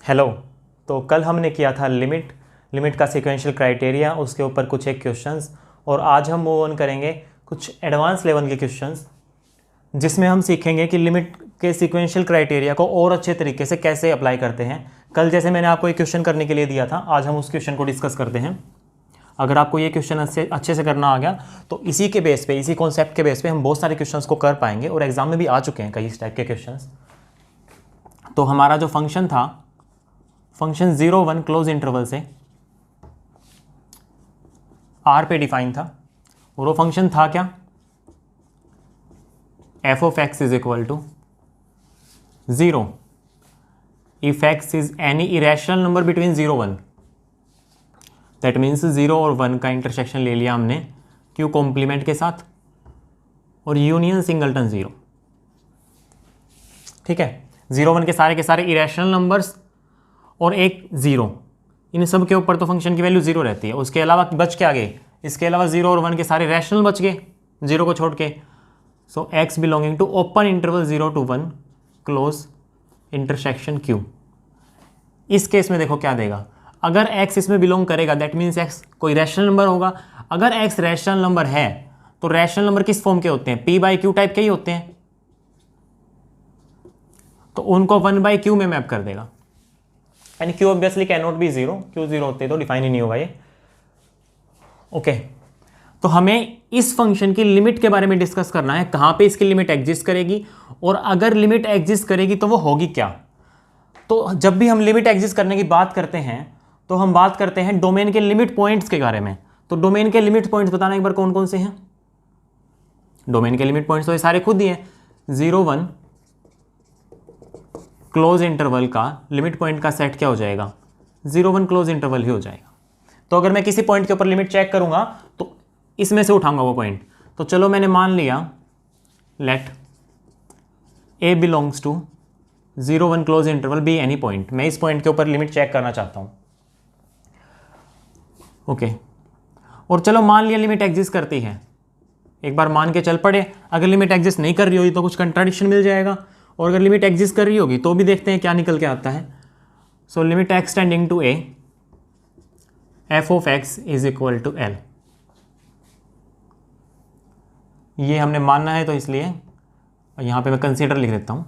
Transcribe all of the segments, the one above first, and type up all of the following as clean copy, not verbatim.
Hello. तो कल हमने किया था लिमिट का सीक्वेंशियल क्राइटेरिया, उसके ऊपर कुछ एक क्वेश्चंस, और आज हम मूव ऑन करेंगे कुछ एडवांस लेवल के क्वेश्चंस जिसमें हम सीखेंगे कि लिमिट के सीक्वेंशियल क्राइटेरिया को और अच्छे तरीके से कैसे अप्लाई करते हैं। कल जैसे मैंने आपको एक क्वेश्चन करने के लिए दिया था, आज हम उस क्वेश्चन को डिस्कस करते हैं। अगर आपको ये क्वेश्चन अच्छे से करना आ गया तो इसी के बेस पे, इसी कॉन्सेप्ट के बेस पे हम बहुत सारे क्वेश्चंस को कर पाएंगे, और एग्जाम में भी आ चुके हैं कई इस टाइप के क्वेश्चंस। तो हमारा जो फंक्शन था, फंक्शन 0-1 क्लोज इंटरवल से आर पे डिफाइन था, और वो फंक्शन था क्या, F of X is equal to 0 if X is any irrational number between 0-1। That means 0 और 1 का इंटरसेक्शन ले लिया हमने क्यू कॉम्प्लीमेंट के साथ, और यूनियन सिंगलटन 0। ठीक है, 0-1 के सारे इरेशनल नंबर्स और एक 0, इन सब के ऊपर तो फंक्शन की वैल्यू 0 रहती है। उसके अलावा बच के आगे, इसके अलावा 0 और 1 के सारे रैशनल बच गए 0 को छोड़ के। So x belonging to open interval 0 to 1 close intersection q। इस केस में देखो क्या देगा, अगर x इसमें बिलोंग करेगा दैट मीन्स x कोई रैशनल नंबर होगा। अगर x रैशनल नंबर है तो रैशनल नंबर किस फॉर्म के होते हैं, p/q टाइप के ही होते हैं, तो उनको 1/q में मैप कर देगा। And q obviously can not be 0, q 0 होते तो डिफाइन ही नहीं होगा ये। ओके, तो हमें इस फंक्शन की लिमिट के बारे में डिस्कस करना है, कहां पे इसकी लिमिट एग्जिस्ट करेगी, और अगर लिमिट एग्जिस्ट करेगी तो वो होगी क्या। तो जब भी हम लिमिट एग्जिस्ट करने की बात करते हैं तो हम बात करते हैं डोमेन के लिमिट पॉइंट्स के बारे में। तो डोमेन के लिमिट पॉइंट्स बताना एक बार कौन कौन से हैं। डोमेन के लिमिट पॉइंट्स तो ये सारे खुद ही हैं। 0-1 क्लोज इंटरवल का लिमिट पॉइंट का सेट क्या हो जाएगा, 0-1 क्लोज इंटरवल ही हो जाएगा। तो अगर मैं किसी पॉइंट के ऊपर लिमिट चेक करूंगा तो इसमें से उठाऊंगा वो पॉइंट। तो चलो मैंने मान लिया let a belongs to 0-1 close interval be any point. मैं इस पॉइंट के ऊपर लिमिट चेक करना चाहता हूं। ओके, और चलो मान लिया लिमिट एग्जिस्ट करती है, एक बार मान के चल पड़े। अगर लिमिट एग्जिस्ट नहीं कर रही होगी तो कुछ कंट्राडिक्शन मिल जाएगा, और अगर लिमिट एग्जिस्ट कर रही होगी तो भी देखते हैं क्या निकल के आता है। So limit x tending to a f of x is equal to l। ये हमने मानना है तो इसलिए यहां पे मैं कंसीडर लिख देता हूं।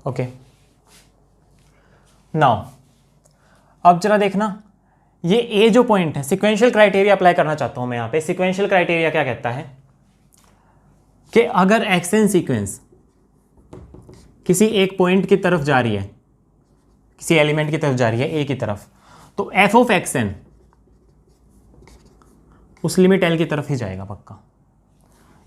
ओके, नाउ अब जरा देखना, ये a जो पॉइंट है, सिक्वेंशियल क्राइटेरिया अप्लाई करना चाहता हूं मैं यहां पे। सिक्वेंशियल क्राइटेरिया क्या कहता है कि अगर एक्सएन सीक्वेंस किसी एक पॉइंट की तरफ जा रही है, किसी एलिमेंट की तरफ जा रही है a की तरफ, तो f ऑफ एक्सएन उस लिमिट l की तरफ ही जाएगा पक्का।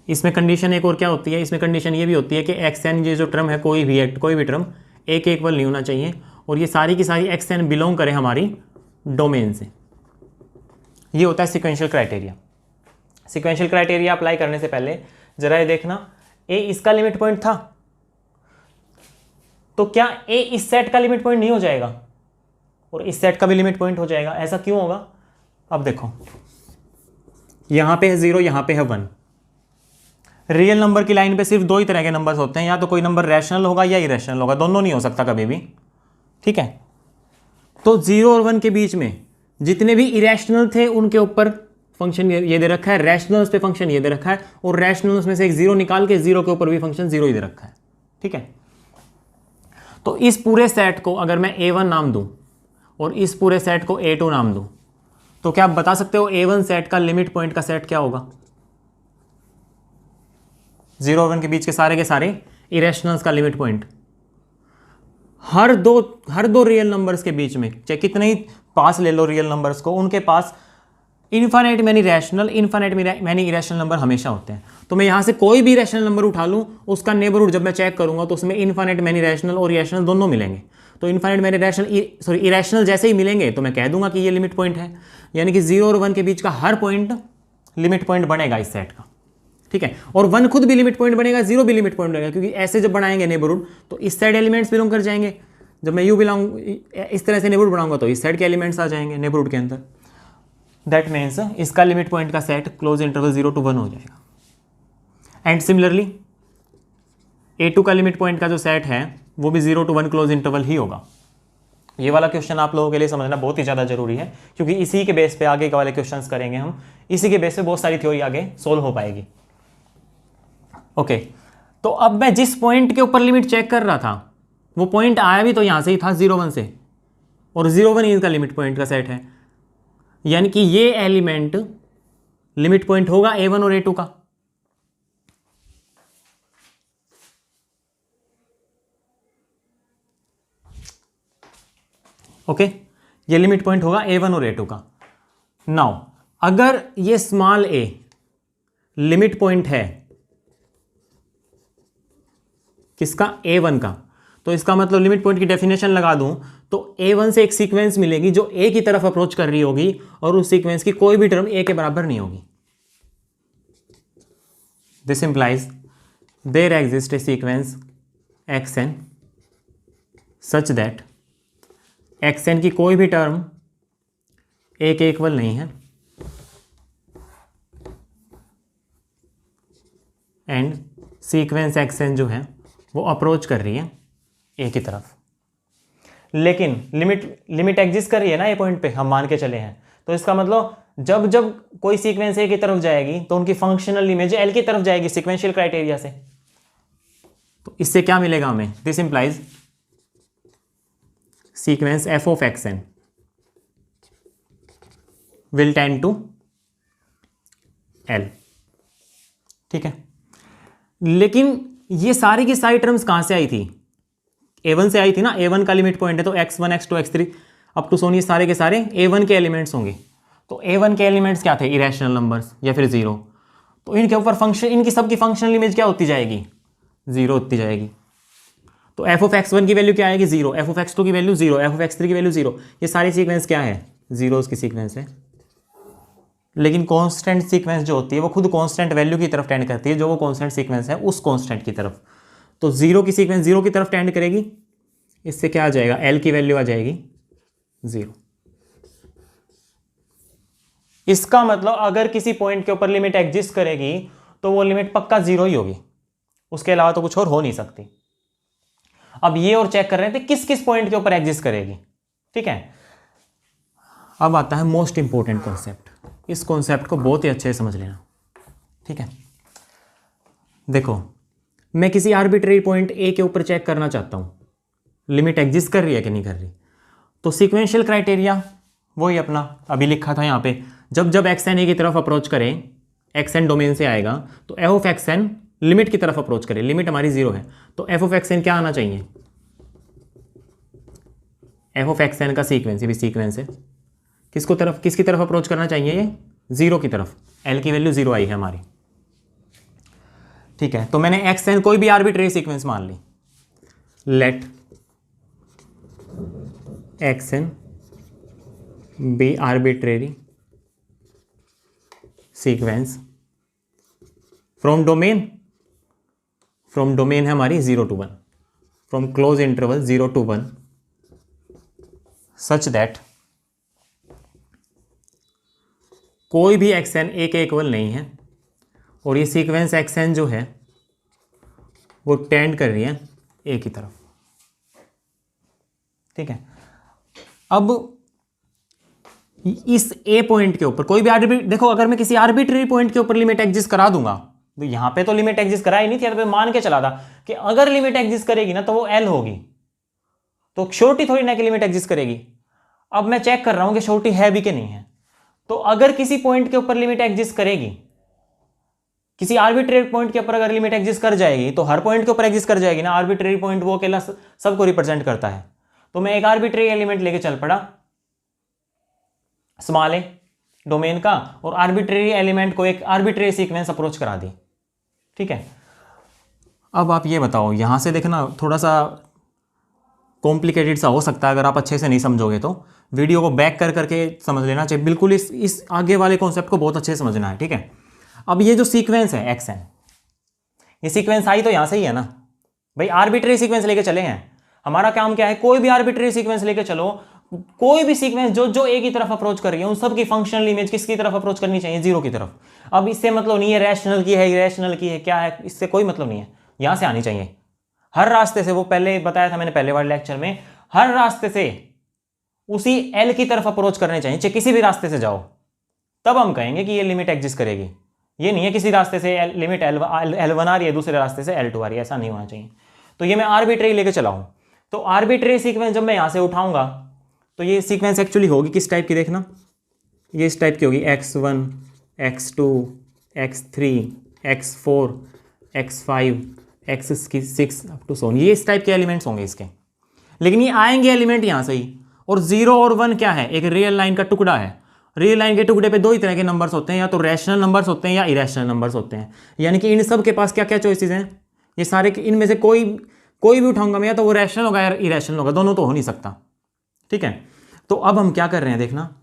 इसमें कंडीशन एक और क्या होती है, इसमें कंडीशन ये भी होती है कि एक्सएन ये जो टर्म है, कोई भी टर्म a के इक्वल नहीं होना चाहिए, और ये सारी की सारी एक्सएन बिलोंग करे हमारी डोमेन से। ये होता है sequential criteria. Sequential criteria apply करने से पहले जरा ये देखना, a इसका लिमिट पॉइंट था, तो क्या a इस सेट का लिमिट पॉइंट नहीं हो जाएगा और इस सेट का भी लिमिट पॉइंट हो जाएगा? ऐसा क्यों होगा? अब देखो, यहां पे है 0, यहां पे है 1। रियल नंबर की लाइन पे सिर्फ दो ही तरह के नंबर्स होते हैं, या तो कोई नंबर रैशनल होगा या इरेशनल होगा, दोनों नहीं हो सकता कभी भी। ठीक है, तो 0 और 1 के बीच में जितने भी इरेशनल थे उनके ऊपर फंक्शन ये दे रखा है, रैशनल्स पे फंक्शन ये दे रखा है, और रैशनल्स में से एक 0 निकाल के 0 के ऊपर भी फंक्शन 0 ही दे रखा है। ठीक है, तो इस पूरे सेट को अगर मैं a1 नाम दूं और इस पूरे सेट को a2 नाम दूं, तो क्या आप बता सकते हो a1 सेट का लिमिट पॉइंट का सेट क्या होगा? 0 और 1 के बीच के सारे इरेशनल्स का लिमिट पॉइंट। हर दो रियल नंबर्स के बीच में, चाहे कितने ही पास ले लो रियल नंबर्स को, उनके पास infinite many rational, infinite many irrational number हमेशा होते हैं। तो मैं यहां से कोई भी रैशनल नंबर उठा लूं, उसका नेबरहुड जब मैं चेक करूंगा तो उसमें इन्फाइनाइट मैनी रैशनल और इरेशनल दोनों मिलेंगे। तो इन्फाइनाइट मैनी रैशनल इरेशनल जैसे ही मिलेंगे तो मैं कह दूंगा कि ये लिमिट पॉइंट है, यानी कि 0 और 1 के बीच का हर पॉइंट लिमिट पॉइंट बनेगा इस सेट का। ठीक है, और 1 खुद भी लिमिट पॉइंट बनेगा, 0 भी लिमिट पॉइंट बनेगा, क्योंकि ऐसे जब बनाएंगे नेबरहुड तो इस साइड एलिमेंट्स बिलोंग कर जाएंगे। जब मैं यू बिलोंग इस तरह से नेबरहुड बनाऊंगा तो इस साइड के एलिमेंट्स आ जाएंगे नेबरहुड के अंदर। दैट मीन्स इसका लिमिट पॉइंट का सेट क्लोज इंटरवल 0 to 1 हो जाएगा। एंड सिमिलरली A2 का लिमिट पॉइंट का जो सेट है वो भी 0 to 1 क्लोज इंटरवल ही होगा। ये वाला क्वेश्चन आप लोगों के लिए समझना बहुत ही ज़्यादा जरूरी है, क्योंकि इसी के बेस पे आगे के वाले क्वेश्चंस करेंगे हम, इसी के बेस पे बहुत सारी थ्योरी आगे सोल्व हो पाएगी। ओके, तो अब मैं जिस पॉइंट के ऊपर लिमिट चेक कर रहा था वो पॉइंट आया भी तो यहाँ से ही था 0 1 से, और 0 1 इसका लिमिट पॉइंट का सेट है, यानी कि ये एलिमेंट लिमिट पॉइंट होगा A1 और A2 का। ओके, ये लिमिट पॉइंट होगा A1 और A2 का। नाउ अगर ये स्मॉल a लिमिट पॉइंट है किसका, A1 का, तो इसका मतलब लिमिट पॉइंट की डेफिनेशन लगा दूं तो A1 से एक सीक्वेंस मिलेगी जो A की तरफ अप्रोच कर रही होगी, और उस सीक्वेंस की कोई भी टर्म A के बराबर नहीं होगी। This implies there exist a sequence xn such that xn की कोई भी टर्म A के इक्वल नहीं है, एंड सीक्वेंस xn जो है वो अप्रोच कर रही है A की तरफ, लेकिन लिमिट एग्जिस्ट कर रही है ना ये पॉइंट पे, हम मान के चले हैं, तो इसका मतलब जब जब कोई सीक्वेंस A की तरफ जाएगी तो उनकी फंक्शनल इमेज L की तरफ जाएगी सीक्वेंशियल क्राइटेरिया से। तो इससे क्या मिलेगा हमें, this implies sequence f of xn will tend to L। ठीक है, लेकिन ये सारी की सारी टर्म्स कहां से आई थी, A1 से आई थी ना, A1 का लिमिट पॉइंट है तो x1 x2 x3 up to Soni सारे के सारे A1 के एलिमेंट्स होंगे। तो A1 के एलिमेंट्स क्या थे, इरेशनल नंबर्स या फिर 0, तो इनके ऊपर फंक्शन, इनकी सबकी फंक्शनल इमेज क्या होती जाएगी, 0 होती जाएगी। तो f of x1 की वैल्यू क्या आएगी, 0, f of x2 की वैल्यू 0, f of x3 की वैल्यू 0, ये सारी सीक्वेंस क्या है, जीरोस की सीक्वेंस है। लेकिन कांस्टेंट सीक्वेंस जो होती है वो खुद कांस्टेंट वैल्यू की तरफ टेंड करती है, जो वो कांस्टेंट सीक्वेंस है उस कांस्टेंट की तरफ। तो 0 की सीक्वेंस 0 की तरफ टेंड करेगी, इससे क्या आ जाएगा, L की वैल्यू आ जाएगी 0। इसका मतलब अगर किसी पॉइंट के ऊपर लिमिट एग्जिस्ट करेगी तो वो लिमिट पक्का 0 ही होगी, उसके अलावा तो कुछ और हो नहीं सकती। अब ये और चेक कर रहे थे किस किस पॉइंट के ऊपर एग्जिस्ट करेगी। ठीक है, अब आता है मोस्ट इंपॉर्टेंट कॉन्सेप्ट, इस कॉन्सेप्ट को बहुत ही अच्छे से समझ लेना। ठीक है, देखो मैं किसी आर्बिट्रेरी पॉइंट A के ऊपर चेक करना चाहता हूं लिमिट एग्जिस्ट कर रही है कि नहीं कर रही, तो सीक्वेंशियल क्राइटेरिया वही अपना अभी लिखा था यहाँ पे, जब जब xn A की तरफ अप्रोच करें, xn डोमेन से आएगा तो f of xn लिमिट की तरफ अप्रोच करें, लिमिट हमारी 0 है तो f of xn क्या आना चाहिए, f of xn का सीक्वेंस, ये भी सीक्वेंस है, किसकी तरफ अप्रोच करना चाहिए, ये 0 की तरफ, L की वैल्यू 0 आई है हमारी। ठीक है, तो मैंने xn कोई भी आर्बिट्रेरी सीक्वेंस मान ली, let xn be arbitrary sequence from domain है हमारी 0 to 1, from close interval 0 to 1 such that कोई भी xn A के इक्वल नहीं है, और ये सीक्वेंस xn जो है वो टेंड कर रही है A की तरफ। ठीक है, अब इस A पॉइंट के ऊपर कोई भी देखो अगर मैं किसी आर्बिट्रेरी पॉइंट के ऊपर लिमिट एग्जिस्ट करा दूंगा, तो यहां पे तो लिमिट एग्जिस्ट करा ही नहीं थी, तो मान के चला था कि अगर लिमिट एग्जिस्ट करेगी ना तो वो L होगी, तो श्योरिटी थोड़ी ना कि लिमिट एग्जिस्ट करेगी। अब मैं चेक कर रहा हूं कि श्योरिटी है भी कि नहीं है, तो अगर किसी पॉइंट के ऊपर लिमिट एग्जिस्ट करेगी, किसी आर्बिट्रेरी पॉइंट के ऊपर अगर लिमिट एग्जिस्ट कर जाएगी तो हर पॉइंट के ऊपर एग्जिस्ट कर जाएगी ना, आर्बिट्रेरी पॉइंट वो अकेला सबको रिप्रेजेंट करता है। तो मैं एक आर्बिट्रेरी एलिमेंट लेके चल पड़ा स्मॉल a डोमेन का, और आर्बिट्रेरी एलिमेंट को एक आर्बिट्रेरी सीक्वेंस अप्रोच करा दी। ठीक है, अब आप ये बताओ, यहां से देखना थोड़ा सा कॉम्प्लिकेटेड सा हो सकता है, अगर आप अच्छे से नहीं समझोगे तो वीडियो को बैक कर करके समझ लेना चाहिए, बिल्कुल इस आगे वाले कॉन्सेप्ट को बहुत अच्छे से समझना है। ठीक है, अब ये जो सीक्वेंस है xn, ये सीक्वेंस आई तो यहां से ही है ना भाई, आर्बिट्रेरी सीक्वेंस लेके चले हैं, हमारा काम क्या है, कोई भी आर्बिट्रेरी सीक्वेंस लेके चलो, कोई भी सीक्वेंस जो A की तरफ अप्रोच कर रही है उन सब की फंक्शनल इमेज किसकी तरफ अप्रोच करनी चाहिए, 0 की तरफ। अब इससे मतलब नहीं है रैशनल की है, इरेशनल की है, क्या है, इससे कोई मतलब नहीं है, यहां से आनी चाहिए हर रास्ते से, वो पहले बताया था मैंने पहले वाले लेक्चर में, हर रास्ते से उसी एल की तरफ अप्रोच करने चाहिए, चाहे किसी भी रास्ते से जाओ, तब हम कहेंगे कि ये लिमिट एग्जिस्ट करेगी। ये नहीं है किसी रास्ते से लिमिट L1 आ रही है, दूसरे रास्ते से L2 आ रही है, ऐसा नहीं होना चाहिए। तो ये मैं आर्बिट्रेरी लेके चला हूं। तो आर्बिट्रेरी सीक्वेंस जब मैं यहां से उठाऊंगा तो ये सीक्वेंस एक्चुअली होगी किस टाइप की, देखना, ये इस टाइप की होगी, x1 x2 x3 x4 x5 x6 up to सोन, ये इस टाइप के एलिमेंट्स होंगे इसके। लेकिन ये आएंगे एलिमेंट यहां से ही, और 0 और 1 क्या है, एक रियल लाइन का टुकड़ा है। रियल लाइन के टुकड़े पे दो ही तरह के नंबर्स होते हैं, या तो रैशनल नंबर्स होते हैं या इरेशनल नंबर्स होते हैं। यानी कि इन सब के पास क्या क्या चॉइसेस हैं, ये सारे, इनमें से कोई भी उठाऊंगा मैं, या तो वो रैशनल होगा या इरेशनल होगा, दोनों तो हो नहीं सकता। ठीक है, तो अब हम क्या कर रहे हैं, देखना,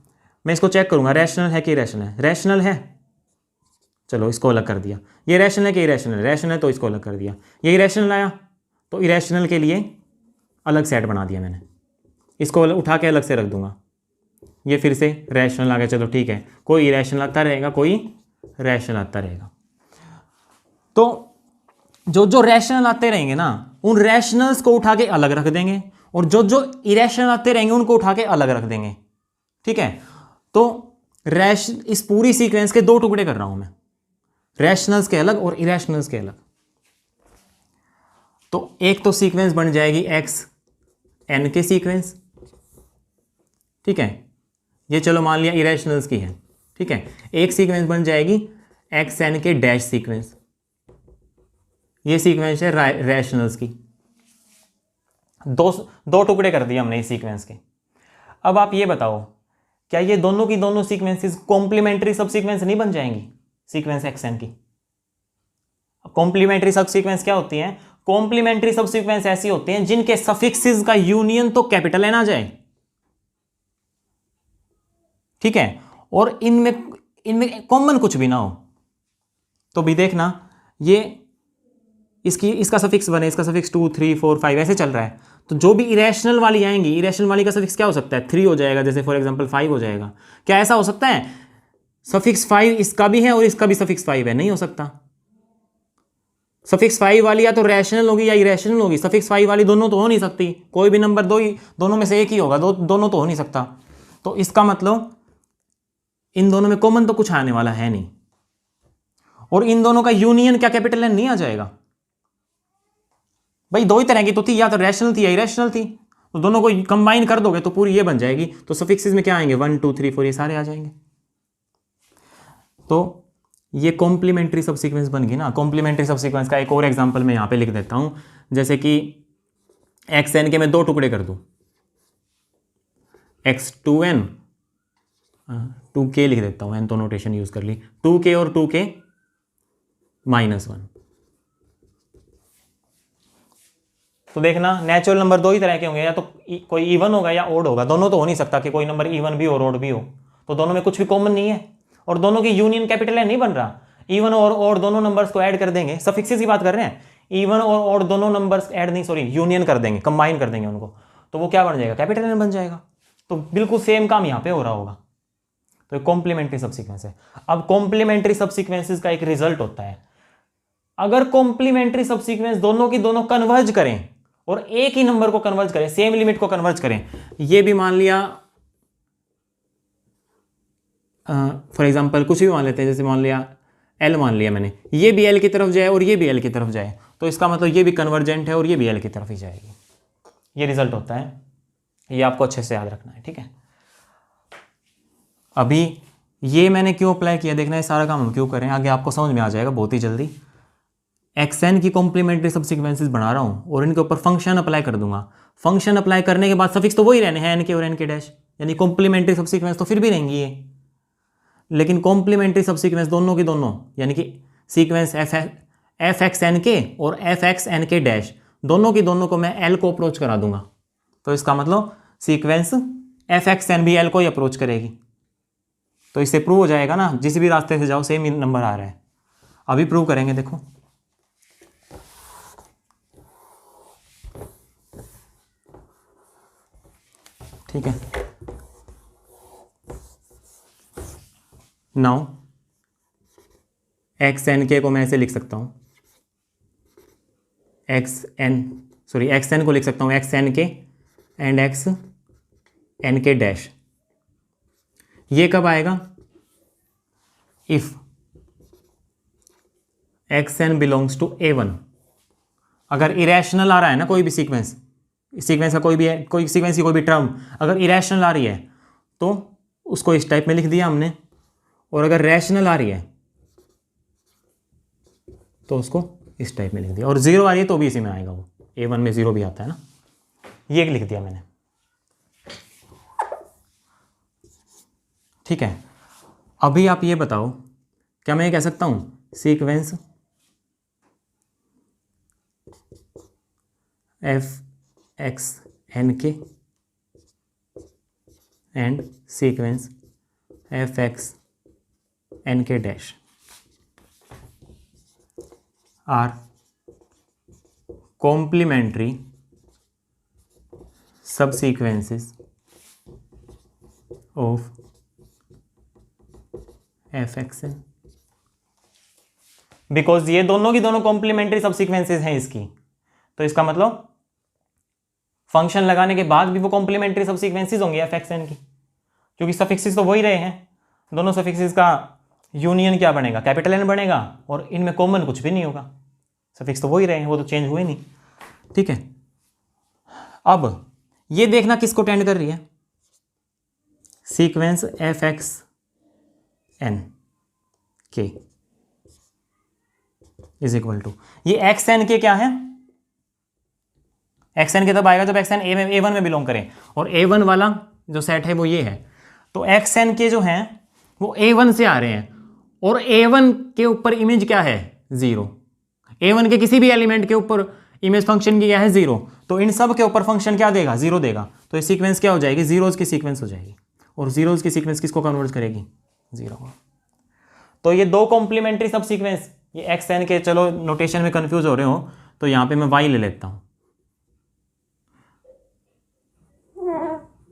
मैं इसको चेक करूंगा रैशनल है कि इरेशनल है। रैशनल है, चलो इसको अलग कर दिया। ये रैशनल है कि इरेशनल है, रैशनल है तो इसको अलग कर दिया। ये इरेशनल आया तो इरेशनल के लिए अलग सेट बना दिया मैंने, इसको उठा के अलग से रख दूंगा। ये फिर से रैशनल आ गया, चलो ठीक है, कोई इरेशनल आता रहेगा, कोई रैशनल आता रहेगा। तो जो जो रैशनल आते रहेंगे ना, उन रैशनल्स को उठा के अलग रख देंगे, और जो जो इरेशनल आते रहेंगे उनको उठा के अलग रख देंगे। ठीक है, तो इस पूरी सीक्वेंस के दो टुकड़े कर रहा हूं मैं, रैशनल्स के अलग और इरेशनल्स के अलग। तो एक तो सीक्वेंस बन जाएगी एक्स एन के सीक्वेंस, ठीक है, ये चलो मान लिया इरेशनल्स की है। ठीक है, एक सीक्वेंस बन जाएगी एक्स एन के डैश सीक्वेंस, ये सीक्वेंस है रैशनल्स की। दो टुकड़े कर दिए हमने इस सीक्वेंस के। अब आप ये बताओ, क्या ये दोनों की दोनों सीक्वेंसेस कॉम्प्लीमेंट्री सब सीक्वेंस नहीं बन जाएंगी सीक्वेंस एक्स एन की? कॉम्प्लीमेंट्री सब सीक्वेंस क्या होती हैं? कॉम्प्लीमेंट्री सब सीक्वेंस ऐसी होती हैं जिनके सफिक्सेस का यूनियन तो कैपिटल एन आ जाए। ठीक है, और इनमें कॉमन कुछ भी ना हो। तो भी देखना, ये इसका सफिक्स बने, इसका सफिक्स 2 3 4 5 ऐसे चल रहा है। तो जो भी इरेशनल वाली आएंगी, इरेशनल वाली का सफिक्स क्या हो सकता है? 3 हो जाएगा, जैसे फॉर एग्जांपल 5 हो जाएगा। क्या ऐसा हो सकता है सफिक्स 5 इसका भी है और इसका भी सफिक्स 5 है? नहीं हो सकता। सफिक्स 5 वाली या तो रैशनल होगी या इरेशनल होगी। सफिक्स 5 वाली दोनों तो हो नहीं सकती, कोई भी नंबर दोनों में से एक ही होगा, दोनों तो हो नहीं सकता। तो इसका मतलब इन दोनों में कॉमन तो कुछ आने वाला है नहीं, और इन दोनों का यूनियन क्या कैपिटल एन नहीं आ जाएगा? भाई दो ही तरह की तो थी, या तो रैशनल थी या इरेशनल थी, तो दोनों को कंबाइन कर दोगे तो पूरी ये बन जाएगी। तो सफिक्सेस में क्या आएंगे? 1 2 3 4 ये सारे आ जाएंगे। तो ये कॉम्प्लीमेंट्री सब सीक्वेंस बन गई ना। कॉम्प्लीमेंट्री सब सीक्वेंस का एक और एग्जांपल मैं यहां पे लिख देता हूं, जैसे कि एक्स एन के मैं दो टुकड़े कर दूं, x2n 2k लिख देता हूं, एन तो नोटेशन यूज कर ली, 2k और 2k -1। तो देखना, नेचुरल नंबर दो ही तरह के होंगे, या तो कोई इवन होगा या ओड होगा, दोनों तो हो नहीं सकता कि कोई नंबर इवन भी और ओड भी हो। तो दोनों में कुछ भी कॉमन नहीं है, और दोनों की यूनियन कैपिटल एन नहीं बन रहा। इवन और ओड दोनों नंबर्स को ऐड कर देंगे, सफिक्सेस की बात कर रहे हैं, इवन और ओड दोनों नंबर्स ऐड नहीं, सॉरी, यूनियन कर देंगे, कंबाइन कर देंगे उनको, तो वो क्या बन जाएगा? कैपिटल एन बन जाएगा। तो बिल्कुल सेम काम यहां पे हो रहा होगा। तो कॉम्प्लीमेंट्री सब सीक्वेंस है। अब कॉम्प्लीमेंट्री सब सीक्वेंसेस का एक रिजल्ट होता है, अगर कॉम्प्लीमेंट्री सब सीक्वेंस दोनों की दोनों कन्वर्ज करें और एक ही नंबर को कन्वर्ज करें, सेम लिमिट को कन्वर्ज करें, ये भी मान लिया, फॉर एग्जांपल कुछ भी मान लेते हैं, जैसे मान लिया एल मान लिया मैंने, ये भी एल की तरफ जाए और ये भी एल की तरफ जाए, तो इसका मतलब ये भी कन्वर्जेंट है और ये भी एल की तरफ ही जाएगी। ये रिजल्ट होता है, ये आपको अच्छे से याद रखना है। ठीक है, अभी ये मैंने क्यों अप्लाई किया, देखना है सारा काम हम क्यों करें, आगे आपको समझ में आ जाएगा बहुत ही जल्दी। एक्सएन की कॉम्प्लीमेंट्री सब सीक्वेंसेस बना रहा हूं और इनके ऊपर फंक्शन अप्लाई कर दूंगा। फंक्शन अप्लाई करने के बाद सफिक्स तो वही रहने हैं, एन के और एन के डैश, यानी कॉम्प्लीमेंट्री सब सीक्वेंस तो फिर भी रहेंगी ये। लेकिन कॉम्प्लीमेंट्री सब सीक्वेंस दोनों की दोनों, यानी कि सीक्वेंस एफ एक्स एन के और एफ एक्स एन के डैश, दोनों की दोनों को मैं एल को अप्रोच करा दूंगा। तो इसका मतलब सीक्वेंस एफ एक्स एन भी एल को ही अप्रोच करेगी। तो इससे प्रूव हो जाएगा ना, जिस भी रास्ते से जाओ सेम नंबर आ रहा है। अभी प्रूव करेंगे, देखो। ठीक है, नाउ एक्स एन के को मैं ऐसे लिख सकता हूं, एक्स एन को लिख सकता हूँ एक्स एन के एंड एक्स एन के डैश। ये कब आएगा? If x n belongs to A1। अगर इरेशनल आ रहा है ना कोई भी सीक्वेंस का कोई सीक्वेंस की कोई भी टर्म अगर इरेशनल आ रही है तो उसको इस टाइप में लिख दिया हमने, और अगर रैशनल आ रही है तो उसको इस टाइप में लिख दिया, और जीरो आ रही है तो भी इसी में आएगा, वो A1 में जीरो भी आता है ना, ये लिख दिया मैंने। ठीक है, अभी आप ये बताओ, क्या मैं ये कह सकता हूं सीक्वेंस एफ एक्स एन के and sequence F X N के dash are complementary subsequences of F X N? Because ये दोनों की दोनों कॉम्प्लीमेंट्री सबसीक्वेंसेस हैं इसकी, तो इसका मतलब फंक्शन लगाने के बाद भी वो कॉम्प्लीमेंट्री सबसीक्वेंसेस होंगे एफ एक्स एन की, क्योंकि सफिक्सेस तो वही रहे हैं। दोनों सफिक्सेस का यूनियन क्या बनेगा? कैपिटल एन बनेगा, और इनमें कॉमन कुछ भी नहीं होगा, सफिक्स तो वही रहे हैं, वो तो चेंज हुए नहीं। ठीक है, अब ये देखना किसको टेंड कर रही है, सीक्वेंस एफ एक्स एन के इज इक्वल टू, ये एक्स एन के क्या है? एक्स एन के तब आएगा जब एक्स एन A1 में बिलोंग करें, और A1 वाला जो सेट है वो ये है, तो एक्स एन के जो हैं वो A1 से आ रहे हैं, और A1 के ऊपर इमेज क्या है? जीरो। A1 के किसी भी एलिमेंट के ऊपर इमेज फंक्शन की क्या है? जीरो। तो इन सब के ऊपर फंक्शन क्या देगा? जीरो देगा। तो ये सीक्वेंस क्या हो जाएगी? जीरोज की सीक्वेंस हो जाएगी, और जीरोज की सीक्वेंस किसको कन्वर्ट करेगी? जीरो को। तो ये दो कॉम्प्लीमेंट्री सब सीक्वेंस, ये एक्स एन के, चलो नोटेशन में कंफ्यूज हो रहे हो तो यहां पे मैं वाई ले लेता हूं,